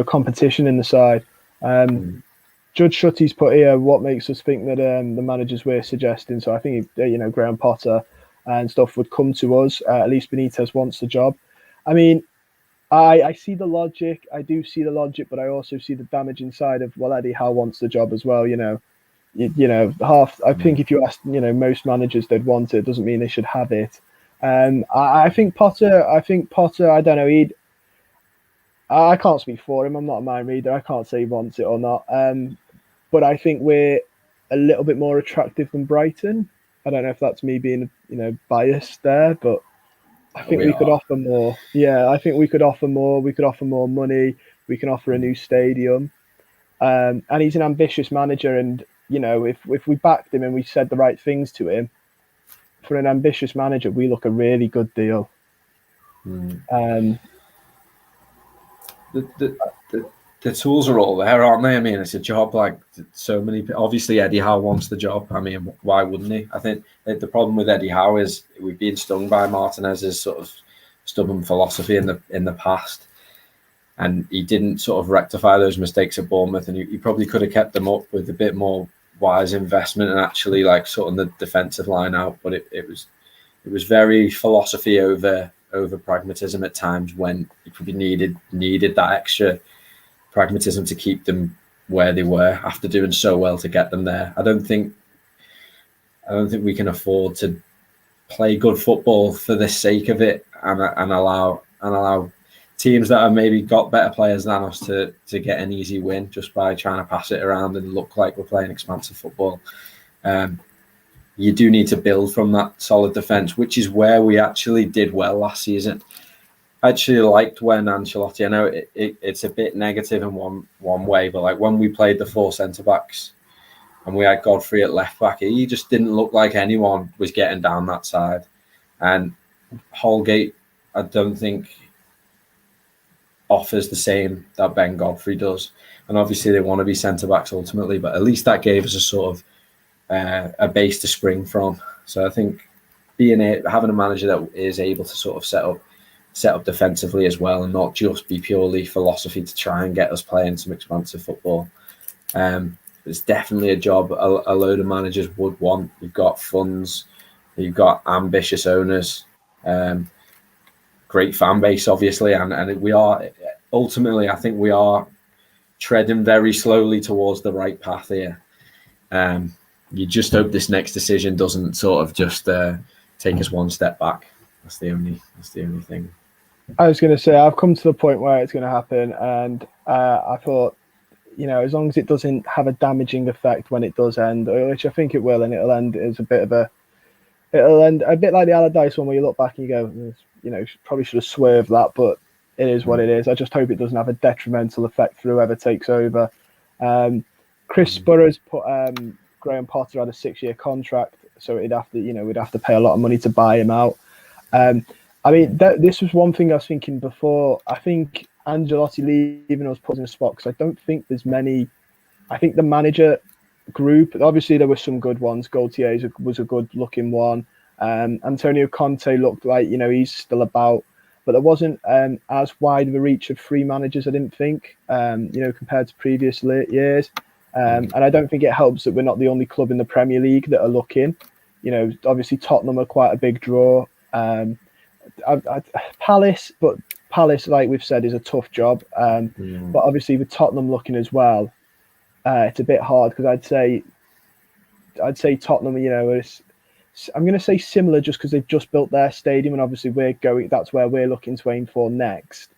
competition in the side. Judge Shutty's put here, what makes us think that the managers we're suggesting. So I think Graham Potter and stuff would come to us. At least Benitez wants the job. I mean, I see the logic. I do see the logic, but I also see the damaging side of, well, Eddie Howe wants the job as well. Half. I think if you ask, most managers, they'd want it. Doesn't mean they should have it. I think Potter. I don't know. I can't speak for him. I'm not a mind reader. I can't say he wants it or not. But I think we're a little bit more attractive than Brighton. I don't know if that's me being, biased there, but I think we could offer more. Yeah, I think we could offer more. We could offer more money. We can offer a new stadium. And he's an ambitious manager. And, you know, if we backed him and we said the right things to him, for an ambitious manager, we look a really good deal. The tools are all there, aren't they? I mean, it's a job like so many. Obviously, Eddie Howe wants the job. I mean, why wouldn't he? I think the problem with Eddie Howe is we've been stung by Martinez's sort of stubborn philosophy in the past, and he didn't sort of rectify those mistakes at Bournemouth, and he probably could have kept them up with a bit more wise investment and actually like sorting the defensive line out. But it was very philosophy over pragmatism at times when he probably needed that extra pragmatism to keep them where they were after doing so well to get them there. I don't think we can afford to play good football for the sake of it and allow teams that have maybe got better players than us to get an easy win just by trying to pass it around and look like we're playing expansive football. You do need to build from that solid defence, which is where we actually did well last season. I actually liked when Ancelotti, I know it's a bit negative in one way, but like when we played the 4 centre-backs and we had Godfrey at left-back, he just didn't look like anyone was getting down that side. And Holgate, I don't think offers the same that Ben Godfrey does. And obviously they want to be centre-backs ultimately, but at least that gave us a sort of a base to spring from. So I think having a manager that is able to sort of set up defensively as well and not just be purely philosophy to try and get us playing some expansive football. It's definitely a job a load of managers would want. You've got funds, you've got ambitious owners, great fan base, obviously, and we are ultimately, I think we are treading very slowly towards the right path here. You just hope this next decision doesn't sort of just take us one step back. That's the only thing. I was going to say I've come to the point where it's going to happen, and I thought, you know, as long as it doesn't have a damaging effect when it does end, which I think it will, and it'll end as it'll end a bit like the Allardyce one, where you look back and you go, you know, probably should have swerved that, but it is what it is. I just hope it doesn't have a detrimental effect for whoever takes over. Chris Burroughs put Graham Potter had a 6-year contract, so we'd have to pay a lot of money to buy him out. I mean, this was one thing I was thinking before. I think Ancelotti leaving us put in a spot because I don't think there's many. I think the manager group, obviously there were some good ones. Gaultier was a good looking one. Antonio Conte looked like, you know, he's still about, but there wasn't as wide of a reach of 3 managers, I didn't think, you know, compared to previous years. And I don't think it helps that we're not the only club in the Premier League that are looking. You know, obviously Tottenham are quite a big draw. Palace, like we've said, is a tough job. But obviously with Tottenham looking as well, it's a bit hard because I'd say Tottenham, you know, I'm going to say similar just because they've just built their stadium and obviously that's where we're looking to aim for next.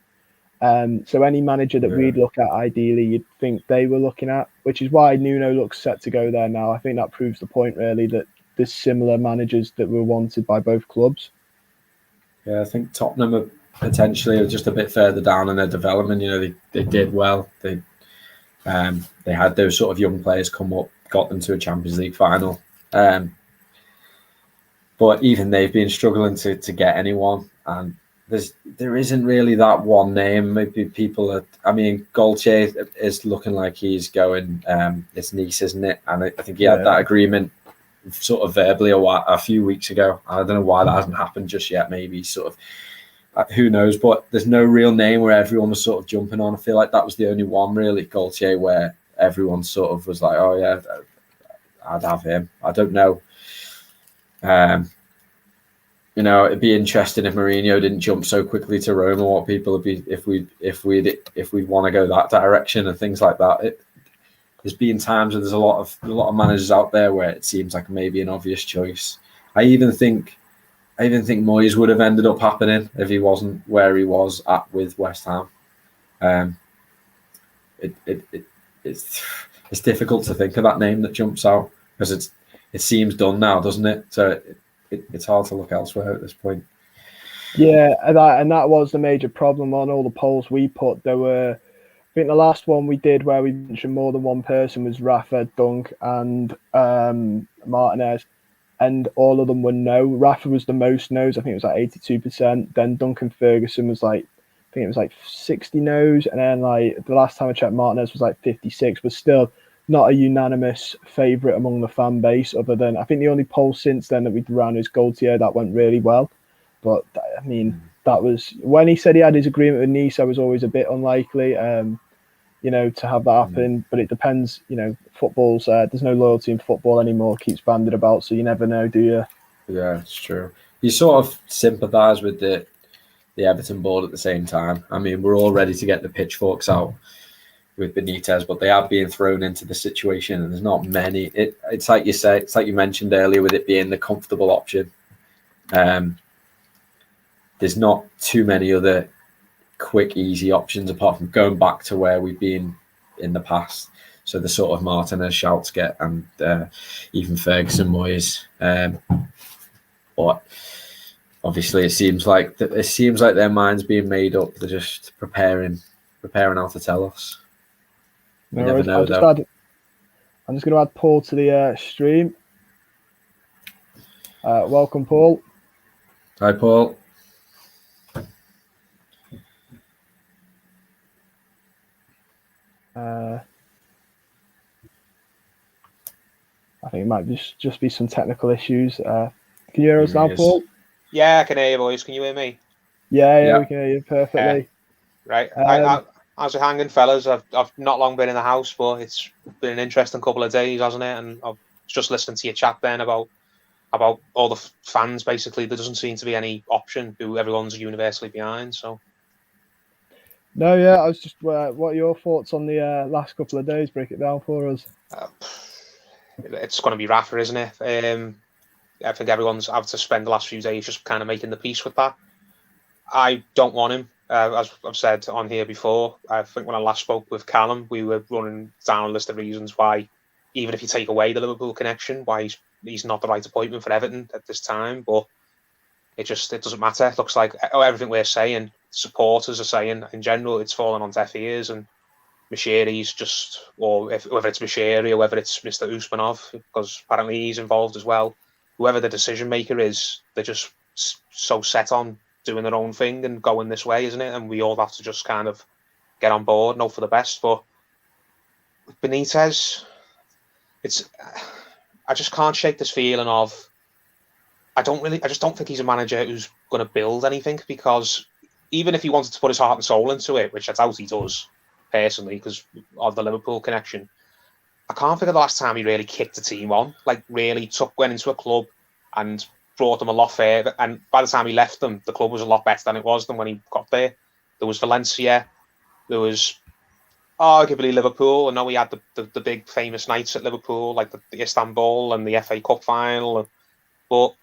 So any manager that we'd look at, ideally, you'd think they were looking at, which is why Nuno looks set to go there now. I think that proves the point, really, that there's similar managers that were wanted by both clubs. Yeah, I think Tottenham are potentially just a bit further down in their development. You know, they did well. They had those sort of young players come up, got them to a Champions League final. But even they've been struggling to get anyone, and there isn't really that one name. Maybe people are. I mean, Gaultier is looking like he's going. It's Nice, isn't it? And I think he had that agreement sort of verbally a few weeks ago. I don't know why that hasn't happened just yet. Maybe sort of, who knows? But there's no real name where everyone was sort of jumping on. I feel like that was the only one really, Gaultier, where everyone sort of was like, oh yeah, I'd have him. I don't know. You know, it'd be interesting if Mourinho didn't jump so quickly to Roma. What people would be if we want to go that direction and things like that. There's been times where there's a lot of managers out there where it seems like maybe an obvious choice. I even think Moyes would have ended up happening if he wasn't where he was at with West Ham. It's difficult to think of that name that jumps out because it seems done now, doesn't it? So it's hard to look elsewhere at this point. Yeah, and that was the major problem on all the polls we put. There were, I think the last one we did where we mentioned more than one person was Rafa, Dunk, and Martinez, and all of them were no. Rafa was the most no's. I think it was like 82%. Then Duncan Ferguson was like, I think it was like 60 no's, and then like the last time I checked, Martinez was like 56. But still, not a unanimous favourite among the fan base. Other than I think the only poll since then that we've run is Gaultier that went really well. But I mean, that was when he said he had his agreement with Nice. I was always a bit unlikely, to have that happen. But it depends. Football's there's no loyalty in football anymore. It keeps banded about, so you never know, do you? Yeah, it's true. You sort of sympathise with the Everton board at the same time. I mean, we're all ready to get the pitchforks out with Benitez, but they are being thrown into the situation, and there's not many. It's like you said. It's like you mentioned earlier, with it being the comfortable option. There's not too many other quick, easy options apart from going back to where we've been in the past. So the sort of Martinez shouts get, and even Ferguson, Moyes. But obviously, it seems like their mind's being made up. They're just preparing how to tell us. You never know, I'm just going to add Paul to the stream. Welcome, Paul. Hi, Paul. I think it might just be some technical issues. Can you hear us now, Paul? Yeah, I can hear you, boys. Can you hear me? Yeah. We can hear you perfectly. Right. How's it hanging, fellas? I've not long been in the house, but it's been an interesting couple of days, hasn't it? And I was just listening to your chat then about all the fans. Basically, there doesn't seem to be any option who everyone's universally behind. So. No, yeah. I was just. What are your thoughts on the last couple of days? Break it down for us. It's going to be Rafa, isn't it? I think everyone's had to spend the last few days just kind of making the peace with that. I don't want him. As I've said on here before, I think when I last spoke with Callum, we were running down a list of reasons why, even if you take away the Liverpool connection, why he's not the right appointment for Everton at this time. But it doesn't matter. It looks like everything we're saying, supporters are saying in general, it's fallen on deaf ears, and Moshiri's whether it's Moshiri or whether it's Mr. Usmanov, because apparently he's involved as well. Whoever the decision maker is, they're just so set on doing their own thing and going this way, isn't it? And we all have to just kind of get on board and hope for the best. But with Benitez, I just can't shake this feeling of I just don't think he's a manager who's going to build anything, because even if he wanted to put his heart and soul into it, which I doubt he does personally because of the Liverpool connection, I can't think of the last time he really kicked a team on, like really went into a club and brought them a lot further. And by the time he left them, the club was a lot better than it was than when he got there. There was Valencia, there was arguably Liverpool. I know he had the big famous nights at Liverpool, like the Istanbul and the FA Cup final. But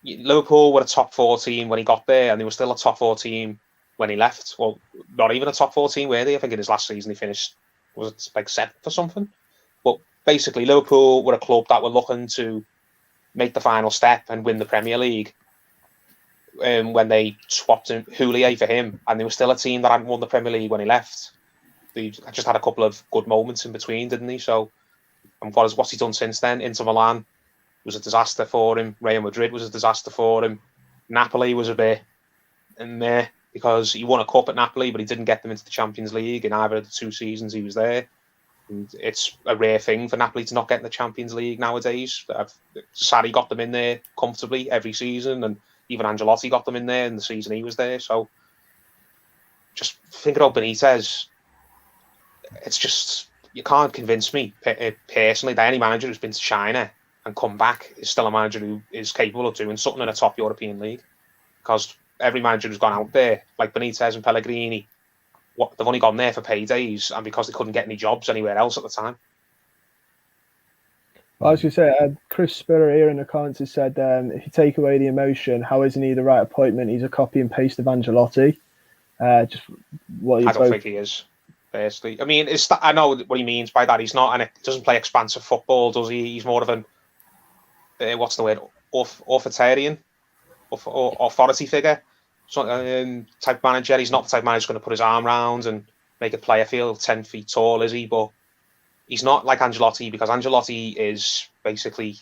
Liverpool were a top 4 team when he got there, and they were still a top 4 team when he left. Well, not even a top 4 team, were they? I think in his last season he finished, was it like 7th or something? But basically, Liverpool were a club that were looking to make the final step and win the Premier League when they swapped Houllier for him, and they were still a team that hadn't won the Premier League when he left. They just had a couple of good moments in between, didn't he? So, and what's he done since then? Inter Milan was a disaster for him. Real Madrid was a disaster for him. Napoli was a bit meh, because he won a cup at Napoli, but he didn't get them into the Champions League in either of the 2 seasons he was there. And it's a rare thing for Napoli to not get in the Champions League nowadays. Sarri got them in there comfortably every season, and even Ancelotti got them in there in the season he was there. So just thinking about Benitez, it's just, you can't convince me personally that any manager who's been to China and come back is still a manager who is capable of doing something in a top European league. Because every manager who's gone out there, like Benitez and Pellegrini, they've only gone there for paydays and because they couldn't get any jobs anywhere else at the time. Well, I was going to say, Chris Spurrier here in the comments has said, if you take away the emotion, how isn't he the right appointment? He's a copy and paste of Ancelotti. I don't think he is, personally. I mean, I know what he means by that. He's not, and it doesn't play expansive football, does he? He's more of an, what's the word, authoritarian, authority figure. type manager. He's not the type manager who's going to put his arm around and make a player feel 10 feet tall, is he? But he's not like Ancelotti, because Ancelotti is basically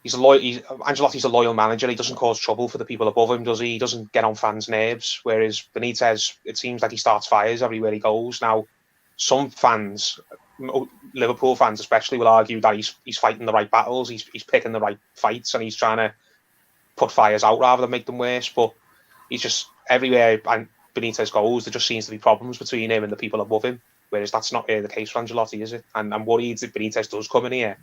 Ancelotti's a loyal manager. He doesn't cause trouble for the people above him, does he? He doesn't get on fans' nerves. Whereas Benitez, it seems like he starts fires everywhere he goes. Now, some fans, Liverpool fans especially, will argue that he's fighting the right battles, he's picking the right fights, and he's trying to put fires out rather than make them worse. But he's just everywhere and Benitez goes, there just seems to be problems between him and the people above him. Whereas that's not really the case for Ancelotti, is it? And I'm worried if Benitez does come in here,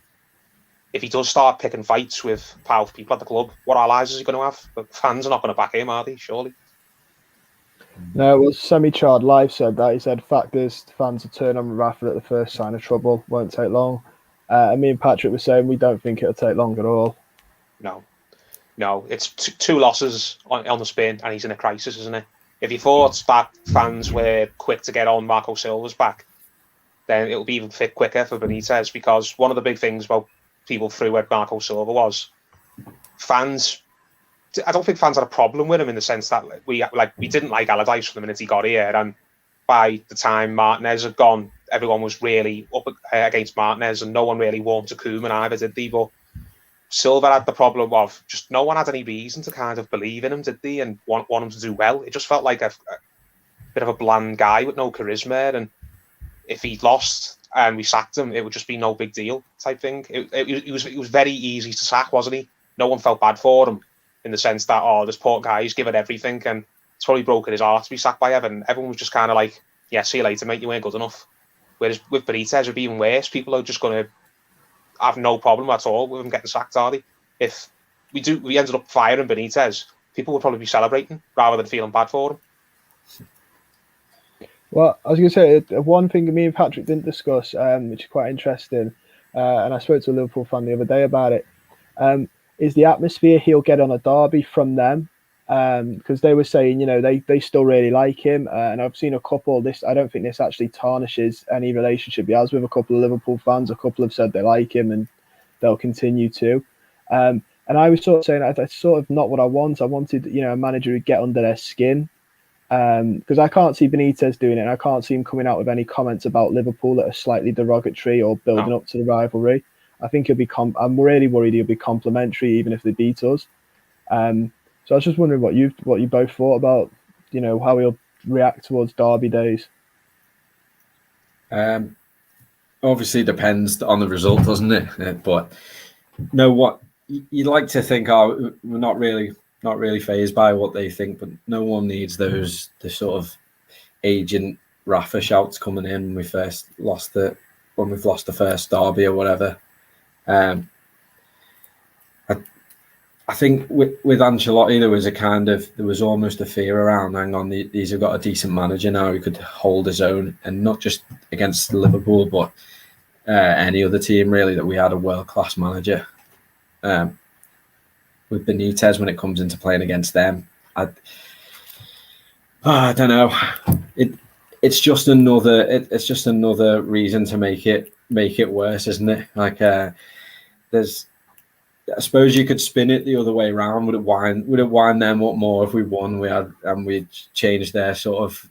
if he does start picking fights with powerful people at the club, what allies is he going to have? The fans are not going to back him, are they? Surely. No, it was Semi-Chard Live said that. He said, fact is, fans will turn on Rafa at the first sign of trouble. Won't take long. And me and Patrick were saying we don't think it'll take long at all. No, it's two losses on the spin, and he's in a crisis, isn't it? If you thought that fans were quick to get on Marco Silva's back, then it'll be even quicker for Benitez, because one of the big things about people threw at Marco Silva was fans. I don't think fans had a problem with him in the sense that we didn't like Allardyce from the minute he got here, and by the time Martinez had gone, everyone was really up against Martinez, and no one really warmed to Koeman either, did they? But Silva had the problem of just no one had any reason to kind of believe in him, did they, and want him to do well. It just felt like a bit of a bland guy with no charisma, and if he lost and we sacked him, it would just be no big deal type thing. It was very easy to sack, wasn't he? No one felt bad for him in the sense that, oh, this poor guy, he's given everything, and it's probably broken his heart to be sacked by Everton. Everyone was just kind of like, yeah, see you later, mate, you weren't good enough. Whereas with Benitez, it'd be even worse. People are just going to have no problem at all with him getting sacked, are they? If we ended up firing Benitez, people would probably be celebrating rather than feeling bad for him. Well, I was going to say, one thing me and Patrick didn't discuss, which is quite interesting, and I spoke to a Liverpool fan the other day about it, is the atmosphere he'll get on a derby from them. Because they were saying, they still really like him. And I've seen a couple, I don't think this actually tarnishes any relationship he has with a couple of Liverpool fans. A couple have said they like him and they'll continue to. And I was sort of saying, that's sort of not what I want. I wanted, a manager who'd get under their skin. Because I can't see Benitez doing it, and I can't see him coming out with any comments about Liverpool that are slightly derogatory or building up to the rivalry. I think he'll be. I'm really worried he'll be complimentary, even if they beat us. So I was just wondering what you both thought about, how he'll react towards derby days. Obviously, depends on the result, doesn't it? But what you'd like to think, we're not really fazed by what they think, but no one needs the sort of agent Rafa shouts coming in when we've lost the first derby or whatever. I think with Ancelotti there was almost a fear around. Hang on, these have got a decent manager now who could hold his own, and not just against Liverpool, but any other team really. That we had a world-class manager. With Benitez, when it comes into playing against them, I don't know. It's just another reason to make it worse, isn't it? Like I suppose you could spin it the other way around. Would it wind them up more if we won? We'd changed their sort of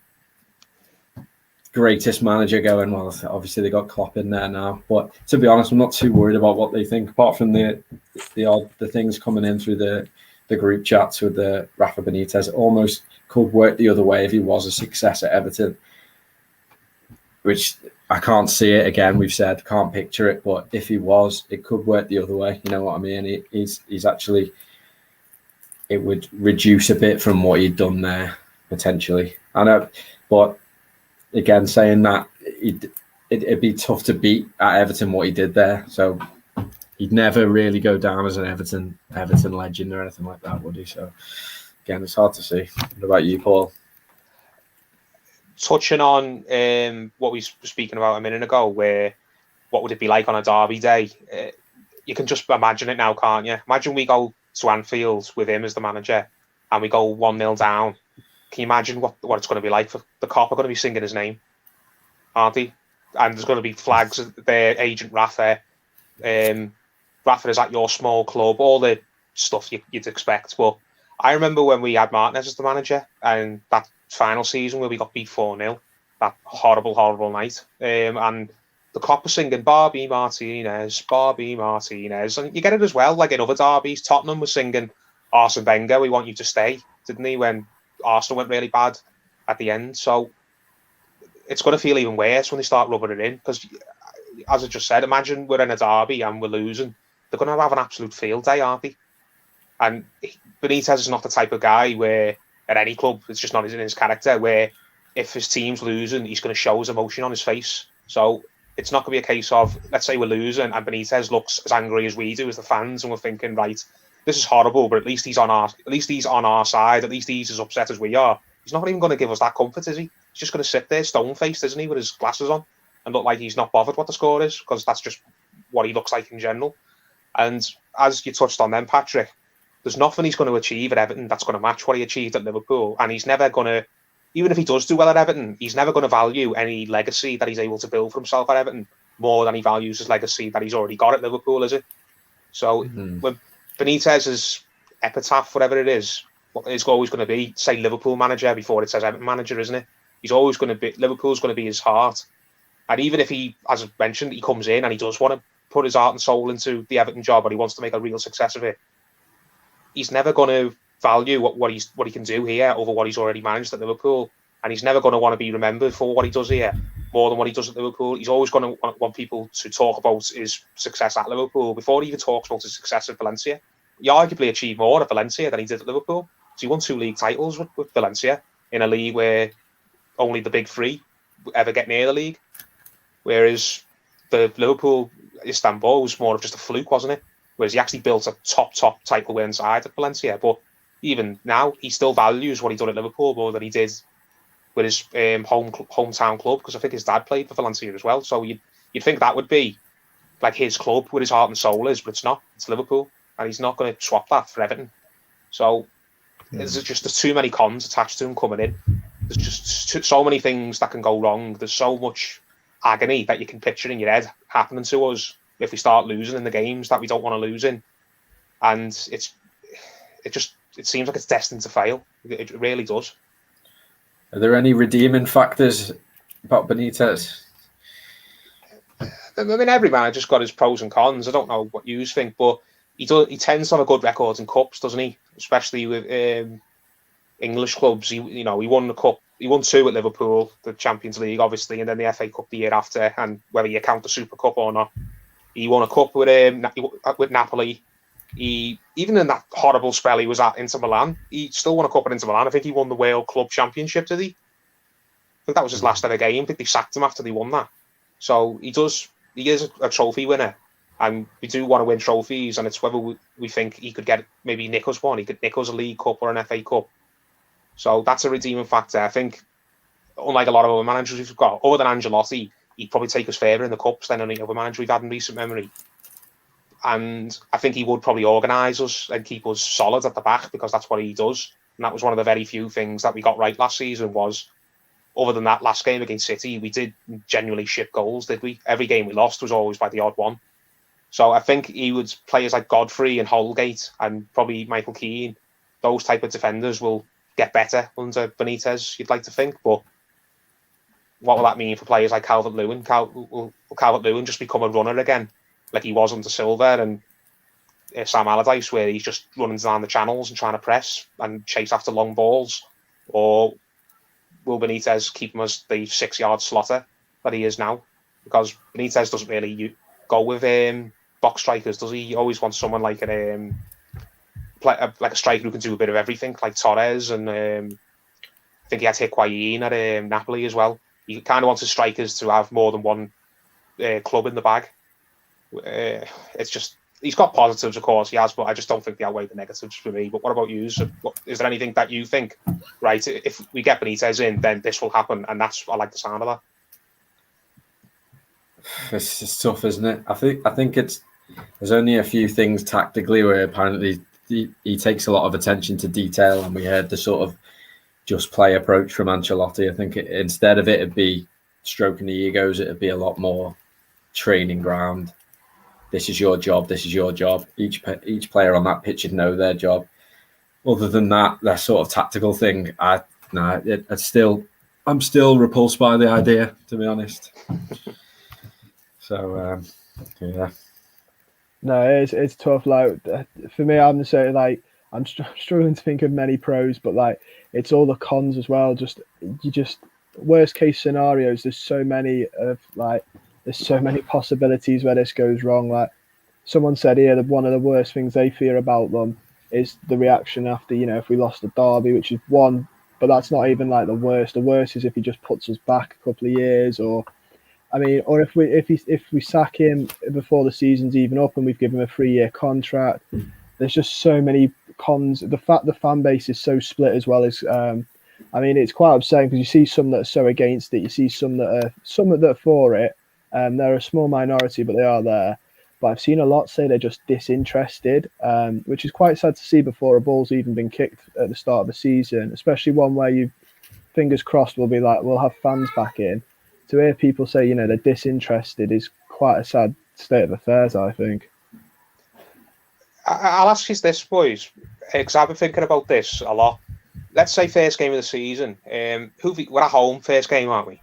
greatest manager going. Well, obviously they got Klopp in there now, but to be honest, I'm not too worried about what they think. Apart from the things coming in through the group chats with the Rafa Benitez, it almost could work the other way if he was a success at Everton, which I can't see it. Again, we've said can't picture it, but if he was, it could work the other way. You know what I mean? He's actually, it would reduce a bit from what he'd done there potentially. I know, but again, saying that it'd be tough to beat at Everton what he did there. So he'd never really go down as an Everton legend or anything like that, would he? So again, it's hard to see. What about you, Paul? Touching on what we were speaking about a minute ago, where what would it be like on a derby day? You can just imagine it now, can't you? Imagine we go to Anfield with him as the manager and we go 1-0 down. Can you imagine what it's going to be like? For the cop are going to be singing his name, aren't they? And there's going to be flags. Their agent Rafa, Rafa is at your small club, all the stuff you'd expect. But I remember when we had Martinez as the manager, and that final season where we got beat 4-0, that horrible, horrible night. And the cop was singing Bobby Martinez, Bobby Martinez. And you get it as well, like in other derbies. Tottenham was singing Arsene Wenger, we want you to stay, didn't he, when Arsenal went really bad at the end. So it's going to feel even worse when they start rubbing it in. Because, as I just said, imagine we're in a derby and we're losing. They're going to have an absolute field day, aren't they? And Benitez is not the type of guy where, at any club, it's just not in his character, where if his team's losing, he's going to show his emotion on his face. So it's not going to be a case of, let's say we're losing and Benitez looks as angry as we do as the fans, and we're thinking, right, this is horrible, but at least he's on our side, at least he's as upset as we are. He's not even going to give us that comfort, is he? He's just going to sit there stone-faced, isn't he, with his glasses on, and look like he's not bothered what the score is, because that's just what he looks like in general. And as you touched on then, Patrick, there's nothing he's going to achieve at Everton that's going to match what he achieved at Liverpool. And he's never going to, even if he does do well at Everton, he's never going to value any legacy that he's able to build for himself at Everton more than he values his legacy that he's already got at Liverpool, is it? So when Benitez's epitaph, whatever it is, it's always going to be, say, Liverpool manager before it says Everton manager, isn't it? He's always going to be, Liverpool's going to be his heart. And even if he, as I mentioned, he comes in and he does want to put his heart and soul into the Everton job and he wants to make a real success of it, he's never going to value what he can do here over what he's already managed at Liverpool, and he's never going to want to be remembered for what he does here more than what he does at Liverpool. He's always going to want people to talk about his success at Liverpool before he even talks about his success at Valencia. He arguably achieved more at Valencia than he did at Liverpool. So he won 2 league titles with Valencia in a league where only the big 3 ever get near the league, whereas the Liverpool Istanbul was more of just a fluke, wasn't it? Whereas he actually built a top title win side at Valencia. But even now, he still values what he done at Liverpool more than he did with his hometown club, because I think his dad played for Valencia as well. So you'd think that would be like his club, where his heart and soul is, but it's not. It's Liverpool, and he's not going to swap that for Everton. So there's too many cons attached to him coming in. There's just so many things that can go wrong. There's so much agony that you can picture in your head happening to us if we start losing in the games that we don't want to lose in. And it seems like it's destined to fail. It really does. Are there any redeeming factors about Benitez? I mean, every manager's got his pros and cons. I don't know what you think, but he tends to have a good record in cups, doesn't he? Especially with English clubs. He won the cup. He won 2 at Liverpool, the Champions League, obviously, and then the FA Cup the year after. And whether you count the Super Cup or not, he won a cup with Napoli. Even in that horrible spell he was at Inter Milan, he still won a cup at Inter Milan. I think he won the World Club Championship, did he? I think that was his last ever game. I think they sacked him after they won that. So he is a trophy winner, and we do want to win trophies, and it's whether we think he could maybe nick us one. He could nick us a League Cup or an FA Cup. So that's a redeeming factor. I think, unlike a lot of other managers we've got, other than Ancelotti, he'd probably take us further in the cups than any other manager we've had in recent memory. And I think he would probably organise us and keep us solid at the back, because that's what he does. And that was one of the very few things that we got right last season was, other than that last game against City, we did genuinely ship goals, did we? Every game we lost was always by the odd one. So I think he would, players like Godfrey and Holgate and probably Michael Keane, those type of defenders will get better under Benitez, you'd like to think. But what will that mean for players like Calvert-Lewin? Will Calvert-Lewin just become a runner again, like he was under Silva and Sam Allardyce, where he's just running down the channels and trying to press and chase after long balls? Or will Benitez keep him as the 6-yard slotter that he is now? Because Benitez doesn't really go with box strikers, does he? He always wants someone like a striker who can do a bit of everything, like Torres, and I think he had Higuain at Napoli as well. He kind of wants his strikers to have more than one club in the bag. It's just, he's got positives, of course, he has, but I just don't think they outweigh the negatives for me. But what about you? So is there anything that you think, right, if we get Benitez in, then this will happen, and I like the sound of that? It's tough, isn't it? I think there's only a few things tactically where apparently he takes a lot of attention to detail, and we heard the sort of just play approach from Ancelotti. I think instead of it'd be stroking the egos, it'd be a lot more training ground. This is your job. This is your job. Each player on that pitch should know their job. other than that sort of tactical thing, I'm still repulsed by the idea, to be honest. So yeah. No, it's tough. Like for me, I'm the same. Like I'm struggling to think of many pros, but like it's all the cons as well. Just worst case scenarios. There's so many possibilities where this goes wrong. Like someone said here, that one of the worst things they fear about them is the reaction after, if we lost the derby, which is one, but that's not even like the worst. The worst is if he just puts us back a couple of years, or or if we sack him before the season's even up and we've given him a 3-year contract. There's just so many cons. The fact the fan base is so split as well is, it's quite upsetting because you see some that are so against it. You see some that are for it. They're a small minority, but they are there. But I've seen a lot say they're just disinterested, which is quite sad to see before a ball's even been kicked at the start of the season, especially one where you, fingers crossed, will be like, we'll have fans back in. To hear people say, they're disinterested is quite a sad state of affairs, I think. I'll ask you this, boys, because I've been thinking about this a lot. Let's say first game of the season. We're at home, first game, aren't we?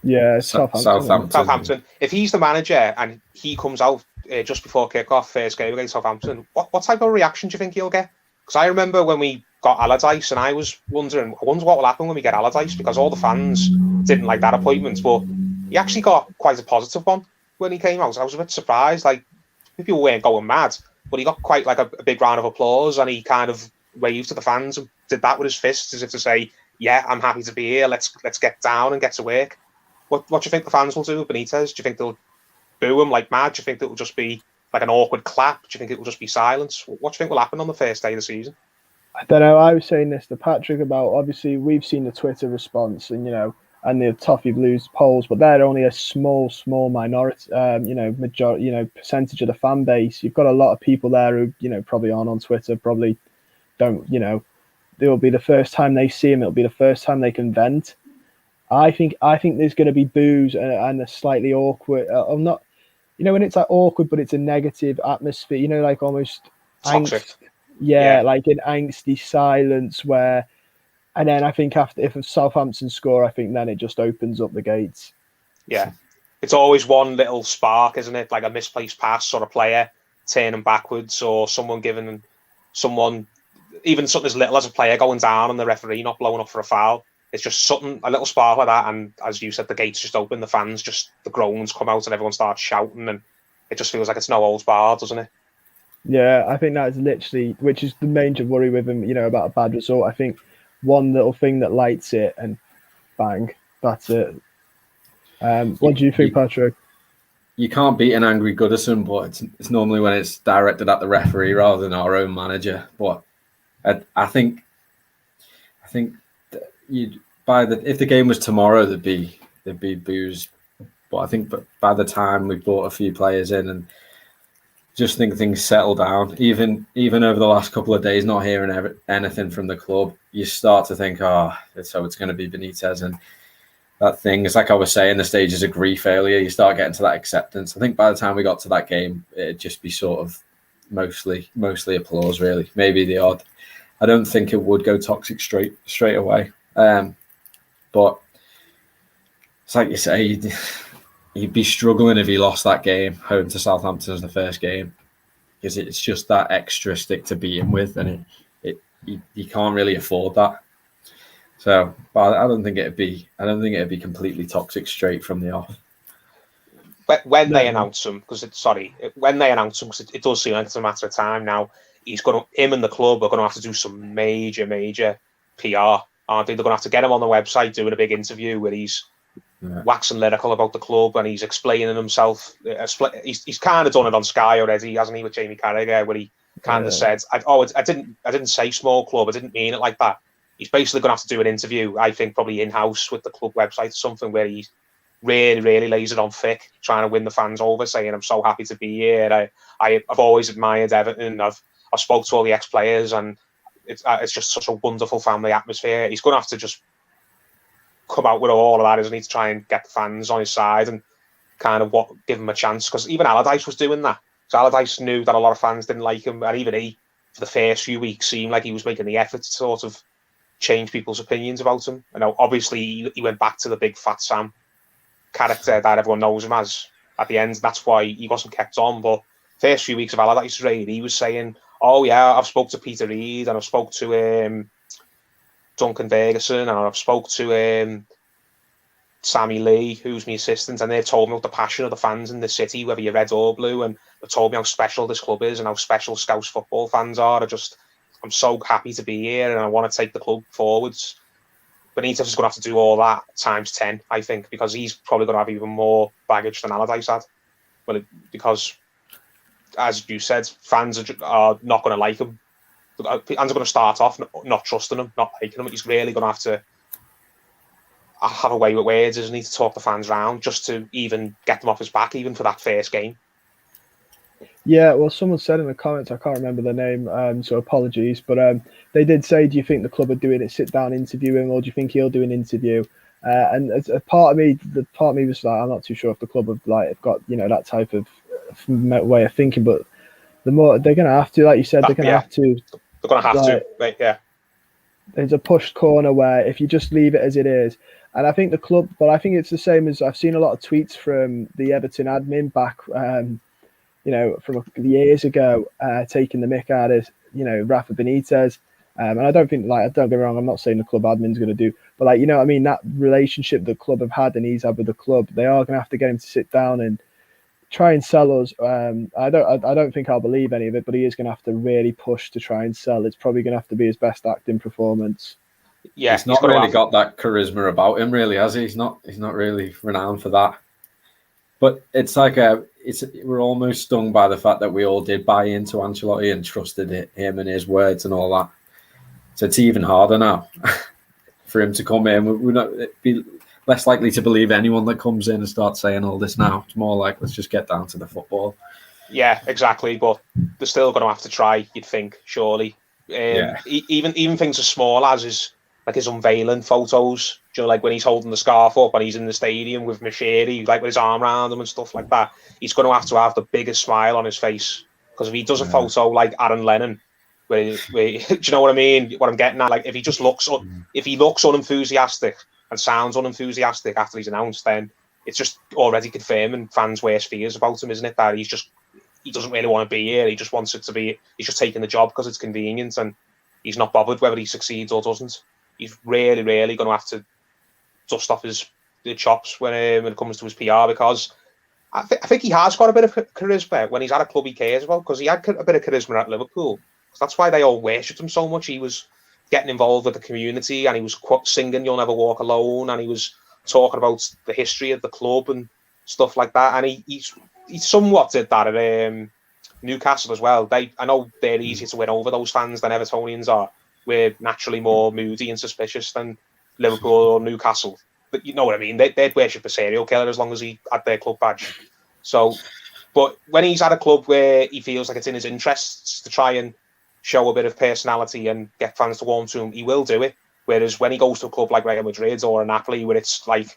Yeah, Southampton. If he's the manager and he comes out just before kick-off, first game against Southampton, what type of reaction do you think he'll get? Because I remember when we got Allardyce, and I wonder what will happen when we get Allardyce, because all the fans didn't like that appointment, but he actually got quite a positive one when he came out. I was a bit surprised. Like, people weren't going mad, but he got quite like a big round of applause, and he kind of waved to the fans and did that with his fists as if to say, "Yeah, I'm happy to be here. Let's get down and get to work." What do you think the fans will do with Benitez? Do you think they'll boo him like mad? Do you think it will just be like an awkward clap? Do you think it will just be silence? What do you think will happen on the first day of the season? I don't know. I was saying this to Patrick about, obviously we've seen the Twitter response and and the Toffee Blues polls, but they're only a small minority, majority, percentage of the fan base. You've got a lot of people there who probably aren't on Twitter, probably don't. It'll be the first time they see him. It'll be the first time they can vent. I think there's going to be boos and a slightly awkward. I'm not, when it's like awkward, but it's a negative atmosphere. Like almost toxic. Angst. Yeah, like an angsty silence where, and then I think if Southampton score, I think then it just opens up the gates. Yeah, it's always one little spark, isn't it? Like a misplaced pass or a player turning backwards, or someone giving someone even something as little as a player going down and the referee not blowing up for a foul. It's just something, a little spark like that, and as you said, the gates just open, the fans the groans come out, and everyone starts shouting, and it just feels like it's no holds barred, doesn't it? Yeah, I think that is literally, which is the major worry with him, about a bad result. I think one little thing that lights it and bang, that's it. What do you think, Patrick? You can't beat an angry Goodison, but it's normally when it's directed at the referee rather than our own manager. But I think if the game was tomorrow, there'd be boos. But I think by the time we brought a few players in and just think things settle down, even over the last couple of days, not hearing anything from the club, you start to think, it's going to be Benitez. And that thing is, like I was saying, the stages of grief failure, you start getting to that acceptance. I think by the time we got to that game, it'd just be sort of mostly applause, really. Maybe the odd. I don't think it would go toxic straight away. But it's like you say, he'd be struggling if he lost that game home to Southampton as the first game, because it's just that extra stick to beat him with, and you can't really afford that. So, but I don't think it'd be completely toxic straight from the off. When they announce him, because it does seem like it's a matter of time now. Him and the club are going to have to do some major PR, aren't they? They're going to have to get him on the website, doing a big interview where he's waxing lyrical about the club and he's explaining himself. He's kind of done it on Sky already, hasn't he, with Jamie Carragher, where he kind of said, I didn't say small club, I didn't mean it like that. He's basically going to have to do an interview, I think, probably in-house with the club website or something, where he really lays it on thick, trying to win the fans over, saying, I'm so happy to be here. I've always admired Everton. I've spoke to all the ex-players, and it's just such a wonderful family atmosphere. He's going to have to just come out with all of that, isn't he, to try and get the fans on his side and kind of give him a chance. Because even Allardyce was doing that. So Allardyce knew that a lot of fans didn't like him, and even he for the first few weeks, seemed like he was making the effort to sort of change people's opinions about him. And obviously, he went back to the big fat Sam character that everyone knows him as at the end. That's why he wasn't kept on. But first few weeks of Allardyce's reign, he was saying, "Oh yeah, I've spoke to Peter Reid and I've spoke to Duncan Ferguson and I've spoke to Sammy Lee, who's my assistant, and they've told me about the passion of the fans in the city, whether you're red or blue, and they've told me how special this club is and how special Scouse football fans are. I'm so happy to be here and I want to take the club forwards." Benitez is going to have to do all that times 10, I think, because he's probably going to have even more baggage than Allardyce had. Because, as you said, fans are not going to like him. Fans are going to start off not trusting him, not liking him. He's really going to have to have a way with words, isn't he, to talk the fans round just to even get them off his back, even for that first game. Yeah, well, someone said in the comments, I can't remember the name, so apologies, but they did say, do you think the club are doing a sit-down interview him, or do you think he'll do an interview? And as a part of me was like, I'm not too sure if the club have got that type of way of thinking, but the more they're going to have to, like you said, they're going to have to. They're going to have to, right, yeah. There's a pushed corner where if you just leave it as it is, and I think the club, but I think it's the same as I've seen a lot of tweets from the Everton admin back. From years ago, taking the mick out of, Rafa Benitez. And I don't think, don't get me wrong, I'm not saying the club admin's going to do, but that relationship the club have had and he's had with the club, they are going to have to get him to sit down and try and sell us. I don't think I'll believe any of it, but he is going to have to really push to try and sell. It's probably going to have to be his best acting performance. Yeah, he's not really got that charisma about him, really, has he? He's not really renowned for that. But it's like we're almost stung by the fact that we all did buy into Ancelotti and trusted him and his words and all that. So it's even harder now for him to come in. We're not be less likely to believe anyone that comes in and starts saying all this now. It's more like, let's just get down to the football. Yeah, exactly. But they're still going to have to try, you'd think, surely. Even things as small as his unveiling photos, like when he's holding the scarf up and he's in the stadium with Moshiri, like with his arm around him and stuff like that. He's going to have the biggest smile on his face, because if he does a photo like Aaron Lennon, where do you know what I mean? What I'm getting at, like if he looks unenthusiastic and sounds unenthusiastic after he's announced, then it's just already confirming fans' worst fears about him, isn't it? That he doesn't really want to be here. He just wants it to be. He's just taking the job because it's convenient, and he's not bothered whether he succeeds or doesn't. He's really, really going to have to dust off the chops when it comes to his PR, because I think he has got a bit of charisma when he's at a club he cares about, because he had a bit of charisma at Liverpool. That's why they all worshipped him so much. He was getting involved with the community and he was singing "You'll Never Walk Alone," and he was talking about the history of the club and stuff like that. And he somewhat did that at Newcastle as well. I know they're easier to win over, those fans, than Evertonians are. We're naturally more moody and suspicious than Liverpool or Newcastle. But you know what I mean? They'd worship a serial killer as long as he had their club badge. So, but when he's at a club where he feels like it's in his interests to try and show a bit of personality and get fans to warm to him, he will do it. Whereas when he goes to a club like Real Madrid or Napoli, where it's like,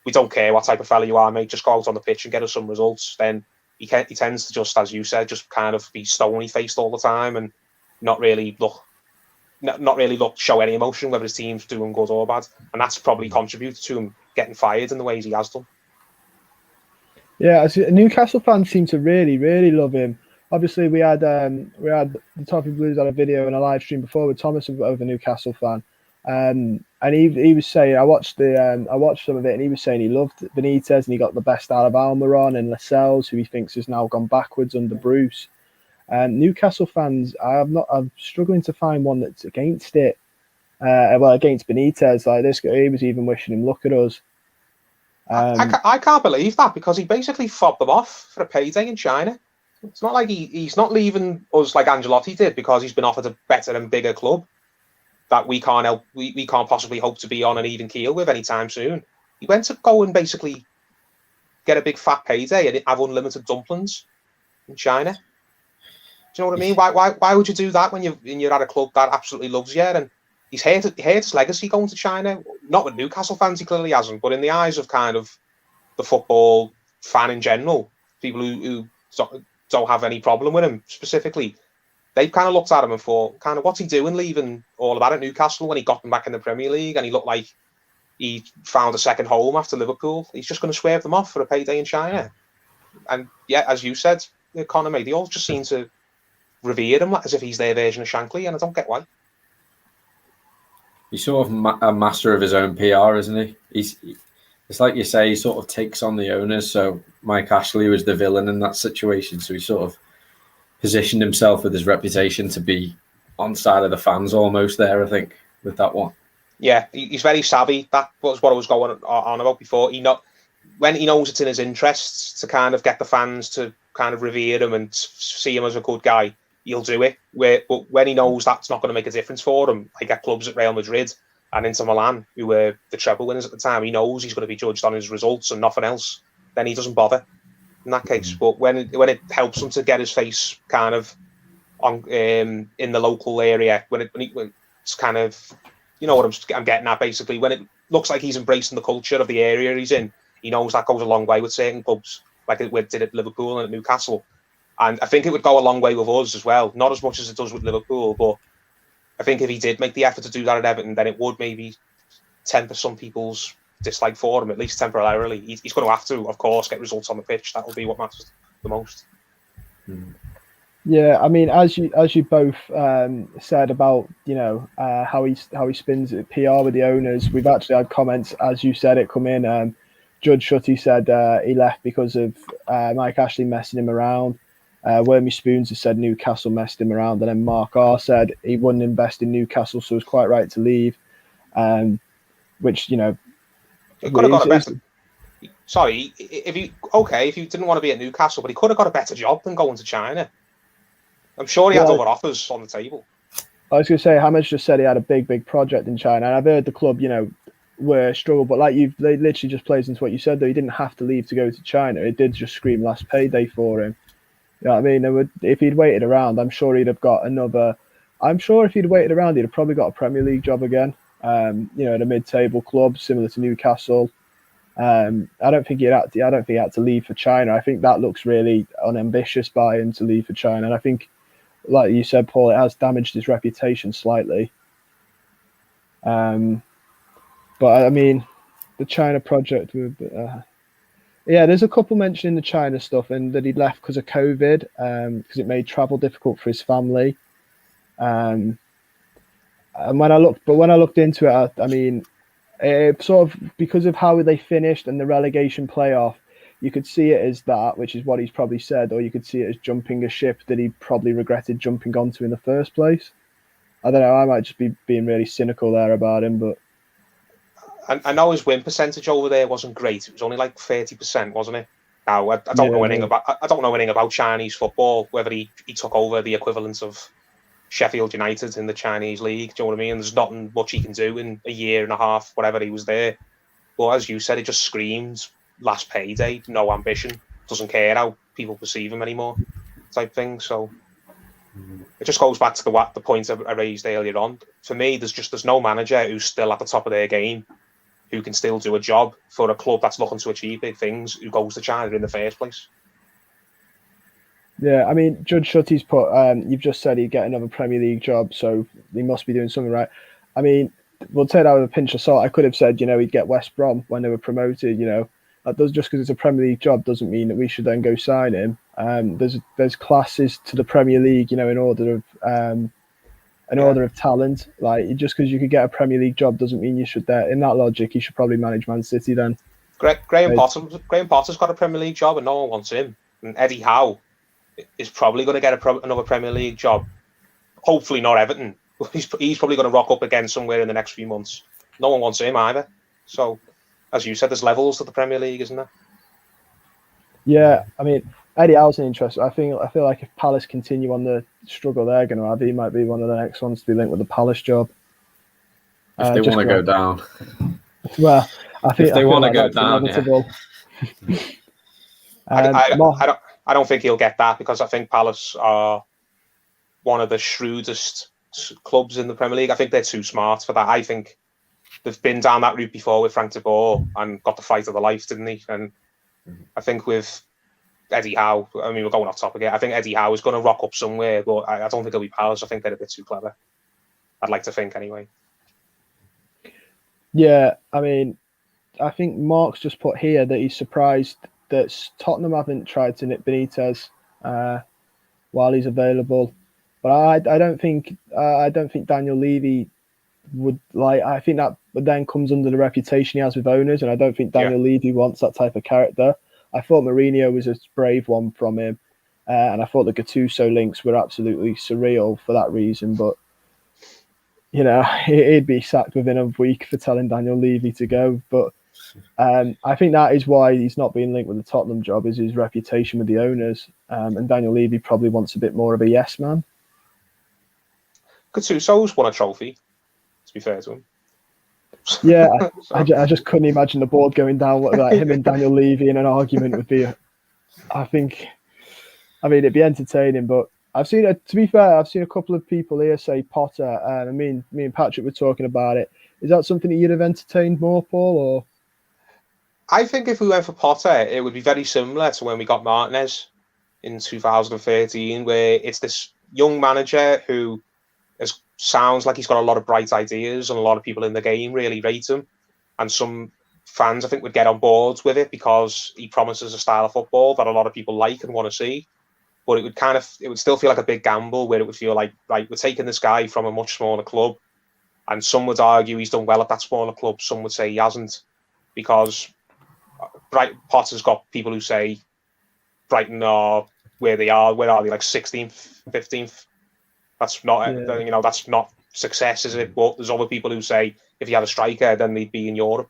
we don't care what type of fella you are, mate, just go out on the pitch and get us some results, then he tends to just, as you said, just kind of be stony-faced all the time and not really show any emotion, whether his team's doing good or bad. And that's probably contributed to him getting fired in the ways he has done. Yeah, Newcastle fans seem to really, really love him. Obviously, we had the Toffee Blues had a video and a live stream before with Thomas of a Newcastle fan, and he was saying, I watched some of it, and he was saying he loved Benitez and he got the best out of Almiron and Lascelles, who he thinks has now gone backwards under Bruce. Newcastle fans, I'm struggling to find one that's against it. Against Benitez, like this guy, he was even wishing him luck at us. I can't believe that, because he basically fobbed them off for a payday in China. It's not like he's not leaving us like Ancelotti did because he's been offered a better and bigger club that we can't possibly hope to be on an even keel with anytime soon. He went to go and basically get a big fat payday and have unlimited dumplings in China. Do you know what I mean? Why would you do that when you're at a club that absolutely loves you? And he's hurt his legacy going to China. Not with Newcastle fans, he clearly hasn't, but in the eyes of kind of the football fan in general, people who don't have any problem with him specifically, they kind of looked at him and thought, kind of, what's he doing leaving all of that at Newcastle when he got them back in the Premier League and he looked like he found a second home after Liverpool? He's just going to swerve them off for a payday in China. And yeah, as you said, Conor, mate, they all just seem to revere him as if he's their version of Shankly, and I don't get why. He's sort of a master of his own PR, isn't he? It's like you say, he sort of takes on the owners. So Mike Ashley was the villain in that situation. So he sort of positioned himself with his reputation to be on side of the fans almost there, I think, with that one. Yeah, he's very savvy. That was what I was going on about before. When he knows it's in his interests to kind of get the fans to kind of revere him and see him as a good guy, he'll do it. But when he knows that's not going to make a difference for him, like at clubs at Real Madrid and Inter Milan, who were the treble winners at the time, he knows he's going to be judged on his results and nothing else. Then he doesn't bother in that case. But when it helps him to get his face kind of on in the local area, when it's kind of, you know what I'm getting at, basically, when it looks like he's embracing the culture of the area he's in, he knows that goes a long way with certain clubs, like it did at Liverpool and at Newcastle. And I think it would go a long way with us as well. Not as much as it does with Liverpool, but I think if he did make the effort to do that at Everton, then it would maybe temper some people's dislike for him, at least temporarily. He's going to have to, of course, get results on the pitch. That will be what matters the most. Yeah, I mean, as you both said about, you know, how he spins it, PR with the owners, we've actually had comments, as you said, it come in. Judge Shutty said he left because of Mike Ashley messing him around. Wormy Spoons has said Newcastle messed him around, and then Mark R said he wouldn't invest in Newcastle, so it was quite right to leave. Which, you know, he could have got a better. Sorry, if you didn't want to be at Newcastle, but he could have got a better job than going to China. I'm sure he had other offers on the table. I was going to say, Hamid just said he had a big project in China, and I've heard the club, you know, were struggle, but like they literally just plays into what you said, though. He didn't have to leave to go to China. It did just scream last payday for him. You know what I mean? If he'd waited around, I'm sure he'd have got another. I'm sure if he'd waited around, he'd have probably got a Premier League job again. You know, at a mid-table club similar to Newcastle. I don't think he had to leave for China. I think that looks really unambitious by him to leave for China, and I think, like you said, Paul, it has damaged his reputation slightly. But I mean, the China project would. Yeah, there's a couple mentioning the China stuff and that he'd left because of COVID, because it made travel difficult for his family. And when I looked into it, I mean, it sort of, because of how they finished and the relegation playoff, you could see it as that, which is what he's probably said, or you could see it as jumping a ship that he probably regretted jumping onto in the first place. I don't know. I might just be being really cynical there about him, but. I know his win percentage over there wasn't great. It was only like 30%, wasn't it? Now I don't know anything about Chinese football. Whether he took over the equivalent of Sheffield United in the Chinese league. Do you know what I mean? There's nothing much he can do in a year and a half, whatever he was there. But as you said, it just screams last payday, no ambition, doesn't care how people perceive him anymore, type thing. So it just goes back to the point I raised earlier on. For me, there's no manager who's still at the top of their game, who can still do a job for a club that's looking to achieve big things, who goes to China in the first place. Yeah, I mean, Judge Shutty's put, you've just said he'd get another Premier League job, so he must be doing something right. I mean, we'll take that with a pinch of salt. I could have said, you know, he'd get West Brom when they were promoted, you know. That does, just because it's a Premier League job doesn't mean that we should then go sign him. There's classes to the Premier League, you know, in order of talent. Like, just because you could get a Premier League job doesn't mean you should. In that logic, he should probably manage Man City then. Graham Potter's got a Premier League job and no one wants him. And Eddie Howe is probably going to get another Premier League job. Hopefully not Everton. He's probably going to rock up again somewhere in the next few months. No one wants him either. So, as you said, there's levels to the Premier League, isn't there? Yeah, I mean, Eddie Howe's an interest. I feel like if Palace continue on the struggle they're going to have, he might be one of the next ones to be linked with the Palace job. If they want to go down. Well, I think if they want to go down, yeah. I don't think he'll get that, because I think Palace are one of the shrewdest clubs in the Premier League. I think they're too smart for that. I think they've been down that route before with Frank de Boer and got the fight of the life, didn't he? And I think with Eddie Howe. I mean, we're going off topic here. I think Eddie Howe is going to rock up somewhere, but I don't think he'll be Palace. I think they're a bit too clever. I'd like to think anyway. Yeah, I mean, I think Mark's just put here that he's surprised that Tottenham haven't tried to nip Benitez while he's available. But I don't think Daniel Levy would like. I think that then comes under the reputation he has with owners, and I don't think Daniel Levy wants that type of character. I thought Mourinho was a brave one from him, and I thought the Gattuso links were absolutely surreal for that reason. But you know, he'd be sacked within a week for telling Daniel Levy to go. But I think that is why he's not being linked with the Tottenham job, is his reputation with the owners. And Daniel Levy probably wants a bit more of a yes man. Gattuso's won a trophy, to be fair to him. Yeah, I just couldn't imagine the board going down like him and Daniel Levy in an argument would be. I mean, it'd be entertaining, but I've seen it. To be fair, I've seen a couple of people here say Potter, and me and Patrick were talking about it. Is that something that you'd have entertained more, Paul? Or I think if we went for Potter, it would be very similar to when we got Martinez in 2013, where it's this young manager who sounds like he's got a lot of bright ideas, and a lot of people in the game really rate him. And some fans, I think, would get on board with it because he promises a style of football that a lot of people like and want to see. But it would still feel like a big gamble, where it would feel like, right, we're taking this guy from a much smaller club, and some would argue he's done well at that smaller club. Some would say he hasn't, because Potter's got people who say Brighton are where they are. Where are they? Like 16th, 15th. That's not, that's not success, is it? But there's other people who say if you had a striker, then they'd be in Europe.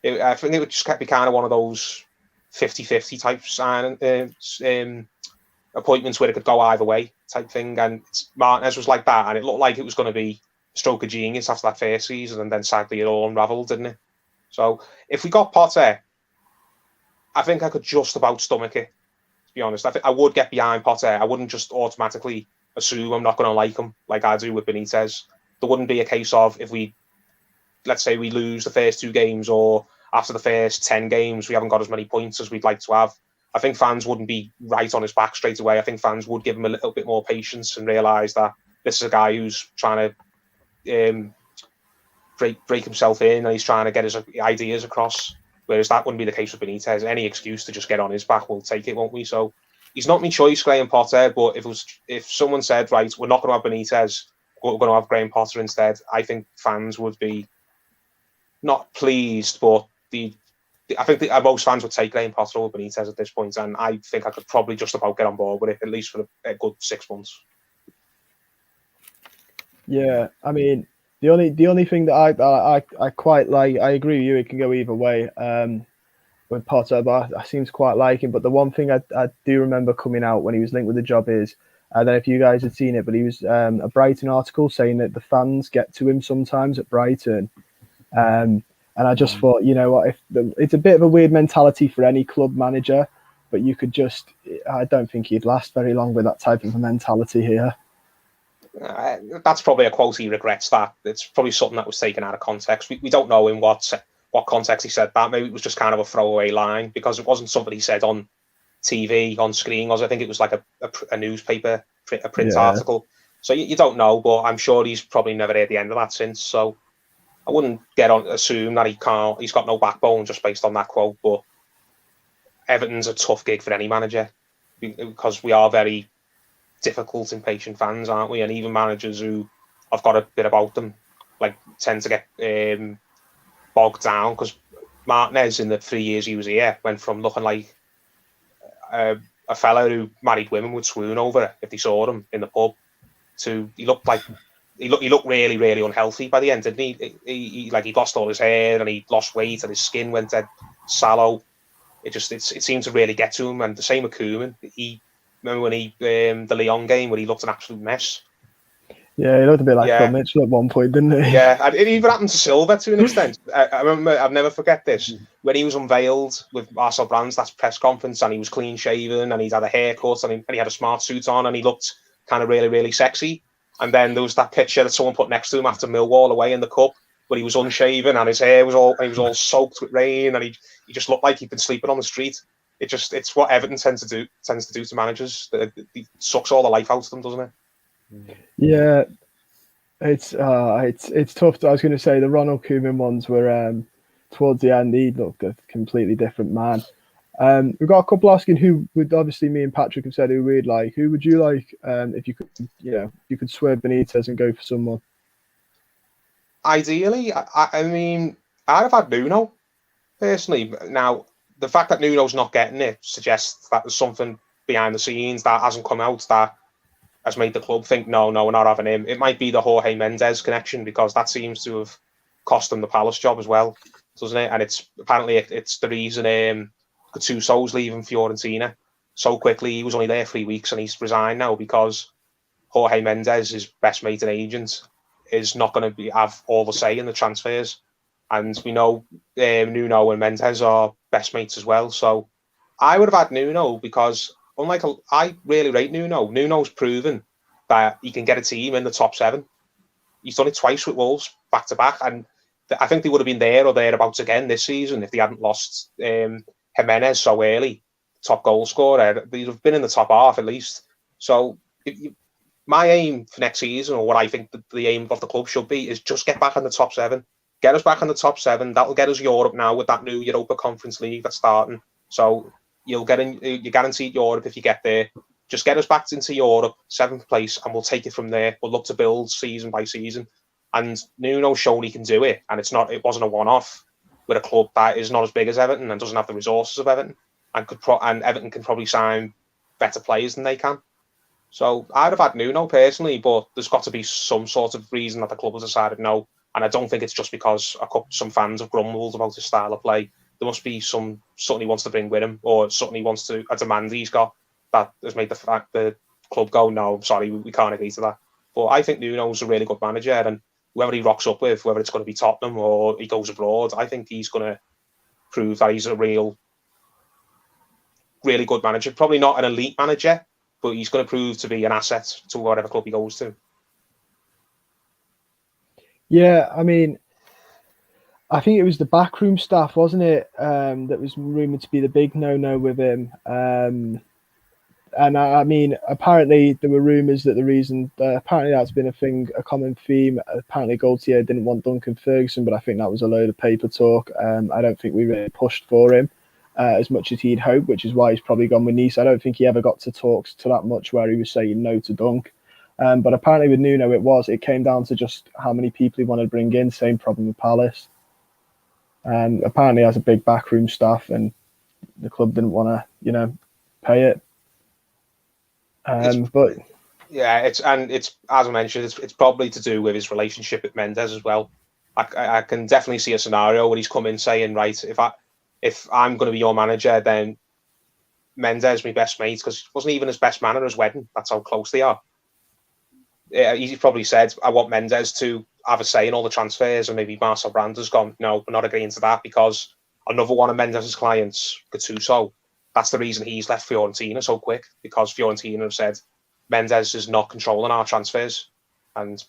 I think it would just be kind of one of those 50-50 type appointments where it could go either way type thing. And Martinez was like that, and it looked like it was going to be a stroke of genius after that first season, and then sadly it all unravelled, didn't it? So if we got Potter, I think I could just about stomach it, to be honest. I think I would get behind Potter. I wouldn't just automatically assume I'm not going to like him like I do with Benitez. There wouldn't be a case of, if let's say we lose the first 2 games, or after the first 10 games we haven't got as many points as we'd like to have. I think fans wouldn't be right on his back straight away. I think fans would give him a little bit more patience and realise that this is a guy who's trying to break himself in, and he's trying to get his ideas across. Whereas that wouldn't be the case with Benitez. Any excuse to just get on his back, we'll take it, won't we? So he's not my choice, Graham Potter. But if someone said, right, we're not going to have Benitez, we're going to have Graham Potter instead, I think fans would be not pleased, but I think most fans would take Graham Potter over Benitez at this point, and I think I could probably just about get on board with it, at least for a good 6 months. Yeah, I mean, the only thing that I quite like, I agree with you, it can go either way with Potter, but I seem to quite like him. But the one thing I do remember coming out when he was linked with the job is, I don't know if you guys had seen it, but he was a Brighton article saying that the fans get to him sometimes at Brighton. And I just thought, you know what, it's a bit of a weird mentality for any club manager, but I don't think he'd last very long with that type of a mentality here. That's probably a quote he regrets that. It's probably something that was taken out of context. We don't know in what context he said that. Maybe it was just kind of a throwaway line, because it wasn't something he said on TV, on screen. I think it was like a newspaper, a print article. So you don't know, but I'm sure he's probably never heard the end of that since. So I wouldn't assume that he's got no backbone just based on that quote. But Everton's a tough gig for any manager, because we are very difficult, impatient fans, aren't we? And even managers who have got a bit about them, like, tend to get bogged down. Because Martinez, in the 3 years he was here, went from looking like a fella who married women would swoon over if they saw him in the pub, to he looked really, really unhealthy by the end, didn't he? He lost all his hair, and he lost weight, and his skin went dead sallow. It seemed to really get to him. And the same with Koeman. Remember when the Lyon game, where he looked an absolute mess? Yeah, he looked a bit like Phil Mitchell at one point, didn't he? Yeah, it even happened to Silva to an extent. I remember, I'll never forget this, when he was unveiled with Marcel Brand's that press conference, and he was clean shaven, and he'd had a haircut, and he had a smart suit on, and he looked kind of really, really sexy. And then there was that picture that someone put next to him after Millwall away in the cup, where he was unshaven, and his hair was all soaked with rain, and he just looked like he'd been sleeping on the street. it's what Everton tends to do to managers. It sucks all the life out of them, doesn't it? Yeah, it's tough. I was going to say the Ronald Koeman ones were towards the end. He looked a completely different man. We've got a couple asking who would, obviously me and Patrick have said who we'd like. Who would you like if you could, you could swerve Benitez and go for someone? Ideally, I mean, I'd have had Nuno personally. Now, the fact that Nuno's not getting it suggests that there's something behind the scenes that hasn't come out that has made the club think, no, we're not having him. It might be the Jorge Mendes connection, because that seems to have cost him the Palace job as well, doesn't it? And it's apparently it's the reason Gattuso's leaving Fiorentina so quickly. He was only there 3 weeks and he's resigned now because Jorge Mendes, his best mate and agent, is not going to have all the say in the transfers. And we know Nuno and Mendes are best mates as well. So I would have had Nuno because, I really rate Nuno. Nuno's proven that he can get a team in the top 7. He's done it twice with Wolves, back to back. And I think they would have been there or thereabouts again this season if they hadn't lost Jimenez so early, top goal scorer. They'd have been in the top half at least. So my aim for next season, or what I think the aim of the club should be, is just get back in the top 7. Get us back in the top 7. That'll get us Europe now with that new Europa Conference League that's starting. So you're guaranteed Europe if you get there. Just get us back into Europe, 7th place, and we'll take it from there. We'll look to build season by season. And Nuno's shown he can do it, and it wasn't a one-off with a club that is not as big as Everton and doesn't have the resources of Everton, and Everton can probably sign better players than they can. So I'd have had Nuno personally, but there's got to be some sort of reason that the club has decided no. And I don't think it's just because some fans have grumbled about his style of play. There must be something he wants to bring with him, or something he wants to, a demand he's got that has made the club go, no, I'm sorry, we can't agree to that. But I think Nuno's a really good manager, and whoever he rocks up with, whether it's going to be Tottenham or he goes abroad, I think he's going to prove that he's a really good manager. Probably not an elite manager, but he's going to prove to be an asset to whatever club he goes to. Yeah, I mean, I think it was the backroom staff, wasn't it, that was rumoured to be the big no-no with him. And I mean, apparently there were rumours that the reason, apparently that's been a common theme. Apparently Gaultier didn't want Duncan Ferguson, but I think that was a load of paper talk. I don't think we really pushed for him as much as he'd hoped, which is why he's probably gone with Nice. I don't think he ever got to talks to that much where he was saying no to Dunk. But apparently with Nuno, it came down to just how many people he wanted to bring in. Same problem with Palace. Apparently he has a big backroom staff, and the club didn't want to, pay it. But yeah, it's as I mentioned, it's probably to do with his relationship with Mendes as well. I can definitely see a scenario where he's come in saying, right, if I'm going to be your manager, then Mendes my best mate, because he wasn't even his best man at his wedding. That's how close they are. He probably said, I want Mendes to have a say in all the transfers, and maybe Marcel Brander's gone, no, we're not agreeing to that, because another one of Mendes' clients, Gattuso, that's the reason he's left Fiorentina so quick, because Fiorentina have said Mendes is not controlling our transfers, and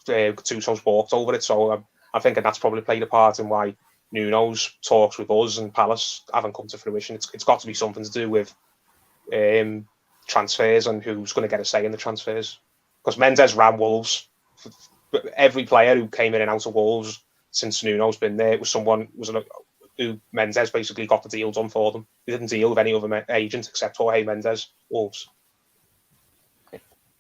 Gattuso's walked over it. So I'm thinking that's probably played a part in why Nuno's talks with us and Palace haven't come to fruition. It's got to be something to do with transfers and who's going to get a say in the transfers. Because Mendes ran Wolves. Every player who came in and out of Wolves since Nuno's been there who Mendes basically got the deal done for them. He didn't deal with any other agent except Jorge Mendes, Wolves.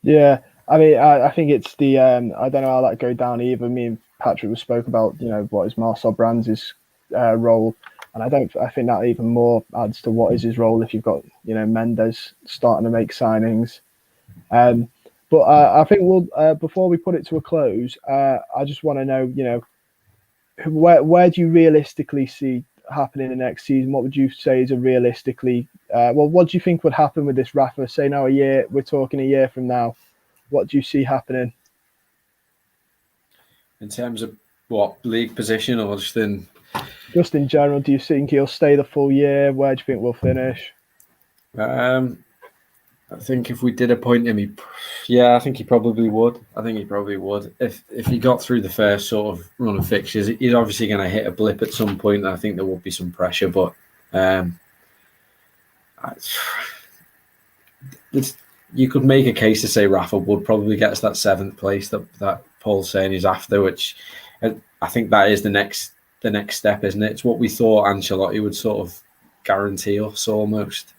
Yeah, I mean, I think it's the I don't know how that go down either. Me and Patrick spoke about what is Marcel Brands' role, and I think that even more adds to what is his role if you've got Mendes starting to make signings. But I think we'll before we put it to a close, I just want to know where do you realistically see happening in the next season? What would you say is a realistically what do you think would happen with this Rafa? Say now we're talking a year from now. What do you see happening? In terms of what, league position, or just in general? Do you think he'll stay the full year? Where do you think we'll finish? I think if we did appoint him, I think he probably would. If he got through the first sort of run of fixtures, he's obviously going to hit a blip at some point. I think there will be some pressure, but You could make a case to say Rafa would probably get us that 7th place that Paul's saying he's after, which I think that is the next step, isn't it? It's what we thought Ancelotti would sort of guarantee us almost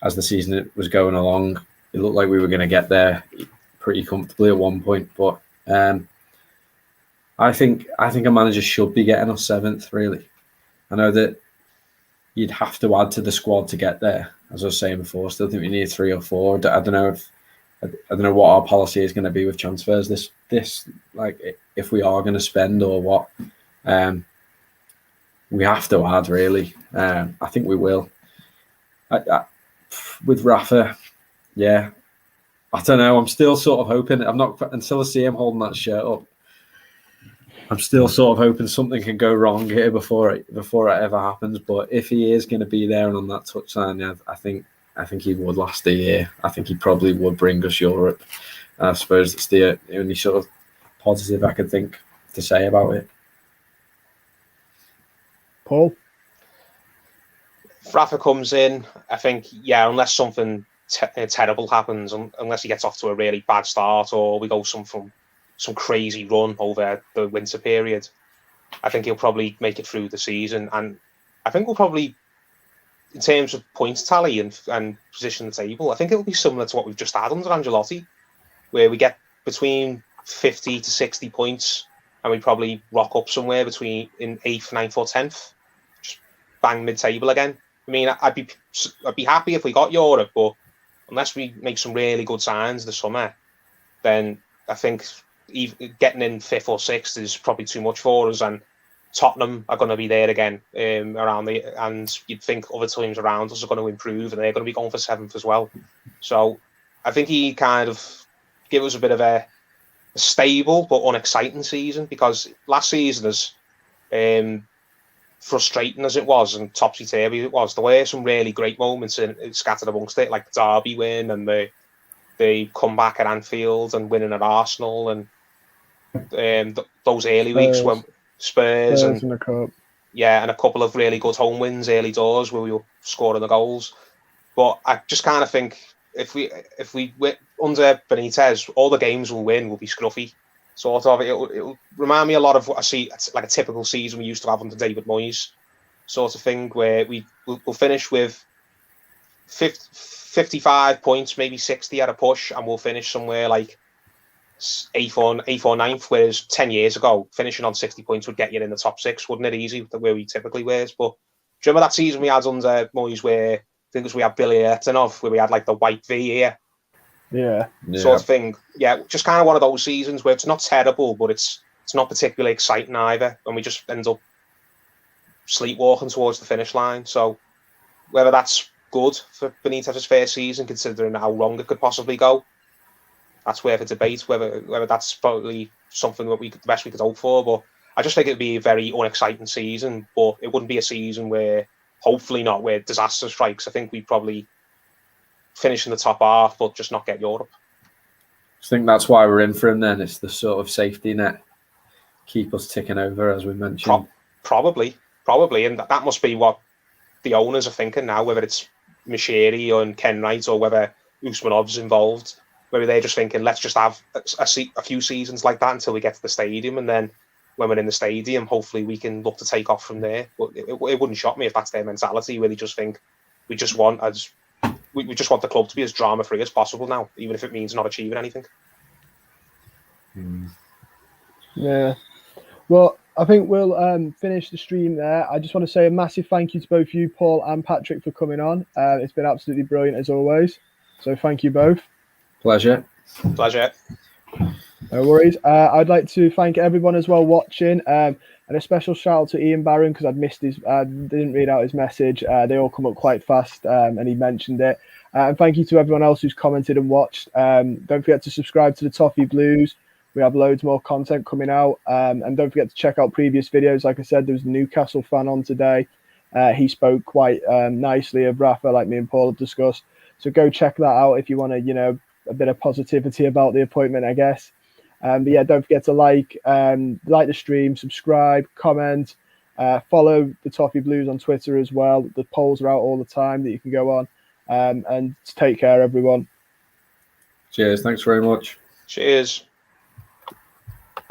as the season was going along. It looked like we were going to get there pretty comfortably at one point, but I think a manager should be getting us 7th. Really, I know that you'd have to add to the squad to get there. As I was saying before, I still think we need 3 or 4. I don't know what our policy is going to be with transfers. This like if we are going to spend or what. We have to add, really. I think we will. With Rafa, yeah. I don't know. I'm still sort of hoping. I'm not until I see him holding that shirt up. I'm still sort of hoping something can go wrong here before it ever happens. But if he is going to be there and on that touchline, yeah, I think he would last a year. I think he probably would bring us Europe. I suppose it's the only sort of positive I could think to say about it. Paul? If Rafa comes in, I think, yeah, unless something terrible happens, unless he gets off to a really bad start or we go some crazy run over the winter period, I think he'll probably make it through the season. And I think we'll probably, in terms of points tally and position the table, I think it'll be similar to what we've just had under Ancelotti, where we get between 50 to 60 points and we probably rock up somewhere between in 8th, 9th or 10th. Just bang mid-table again. I mean, I'd be happy if we got Europe, but unless we make some really good signs this summer, then I think even getting in 5th or 6th is probably too much for us. And Tottenham are going to be there again and you'd think other teams around us are going to improve and they're going to be going for 7th as well. So I think he kind of give us a bit of a stable but unexciting season, because last season, as frustrating as it was and topsy-turvy it was, there were some really great moments scattered amongst it, like the Derby win and the comeback at Anfield and winning at Arsenal and those early weeks when Spurs and in the cup. Yeah, and a couple of really good home wins early doors where we were scoring the goals. But I just kind of think if we under Benitez, all the games we'll win will be scruffy. Sort of, it'll remind me a lot of what I see. It's like a typical season we used to have under David Moyes, sort of thing, where we'll finish with 55 points, maybe 60 at a push, and we'll finish somewhere like 8th or 9th. Whereas 10 years ago, finishing on 60 points would get you in the top 6, wouldn't it? Easy, where we typically were. But do you remember that season we had under Moyes where I think it was we had Billy Ertonov, where we had like the white V here? Yeah. Sort of thing. Yeah, just kind of one of those seasons where it's not terrible, but it's not particularly exciting either, and we just end up sleepwalking towards the finish line. So whether that's good for Benitez's first season, considering how wrong it could possibly go, that's worth a debate. Whether that's probably something that the best we could hope for. But I just think it'd be a very unexciting season, but it wouldn't be a season where, hopefully not, where disaster strikes. I think we'd probably finish in the top half, but just not get Europe. I think that's why we're in for him then. It's the sort of safety net. Keep us ticking over, as we mentioned. Probably. And that must be what the owners are thinking now, whether it's Moshiri and Ken Wright or whether Usmanov's involved. Maybe they're just thinking, let's just have a few seasons like that until we get to the stadium. And then when we're in the stadium, hopefully we can look to take off from there. But it wouldn't shock me if that's their mentality, where they just think we just want the club to be as drama-free as possible now, even if it means not achieving anything. Yeah. Well, I think we'll finish the stream there. I just want to say a massive thank you to both you, Paul and Patrick, for coming on. It's been absolutely brilliant as always. So thank you both. Pleasure. No worries. I'd like to thank everyone as well watching, and a special shout out to Ian Barron, because I'd missed didn't read out his message. They all come up quite fast, and he mentioned it. And thank you to everyone else who's commented and watched. Don't forget to subscribe to the Toffee Blues. We have loads more content coming out, and don't forget to check out previous videos. Like I said, there was a Newcastle fan on today. He spoke quite nicely of Rafa, like me and Paul have discussed. So go check that out if you want to, a bit of positivity about the appointment, I guess. But yeah, don't forget to like the stream, subscribe, comment, follow the Toffee Blues on Twitter as well. The polls are out all the time that you can go on. And take care, everyone. Cheers. Thanks very much. Cheers.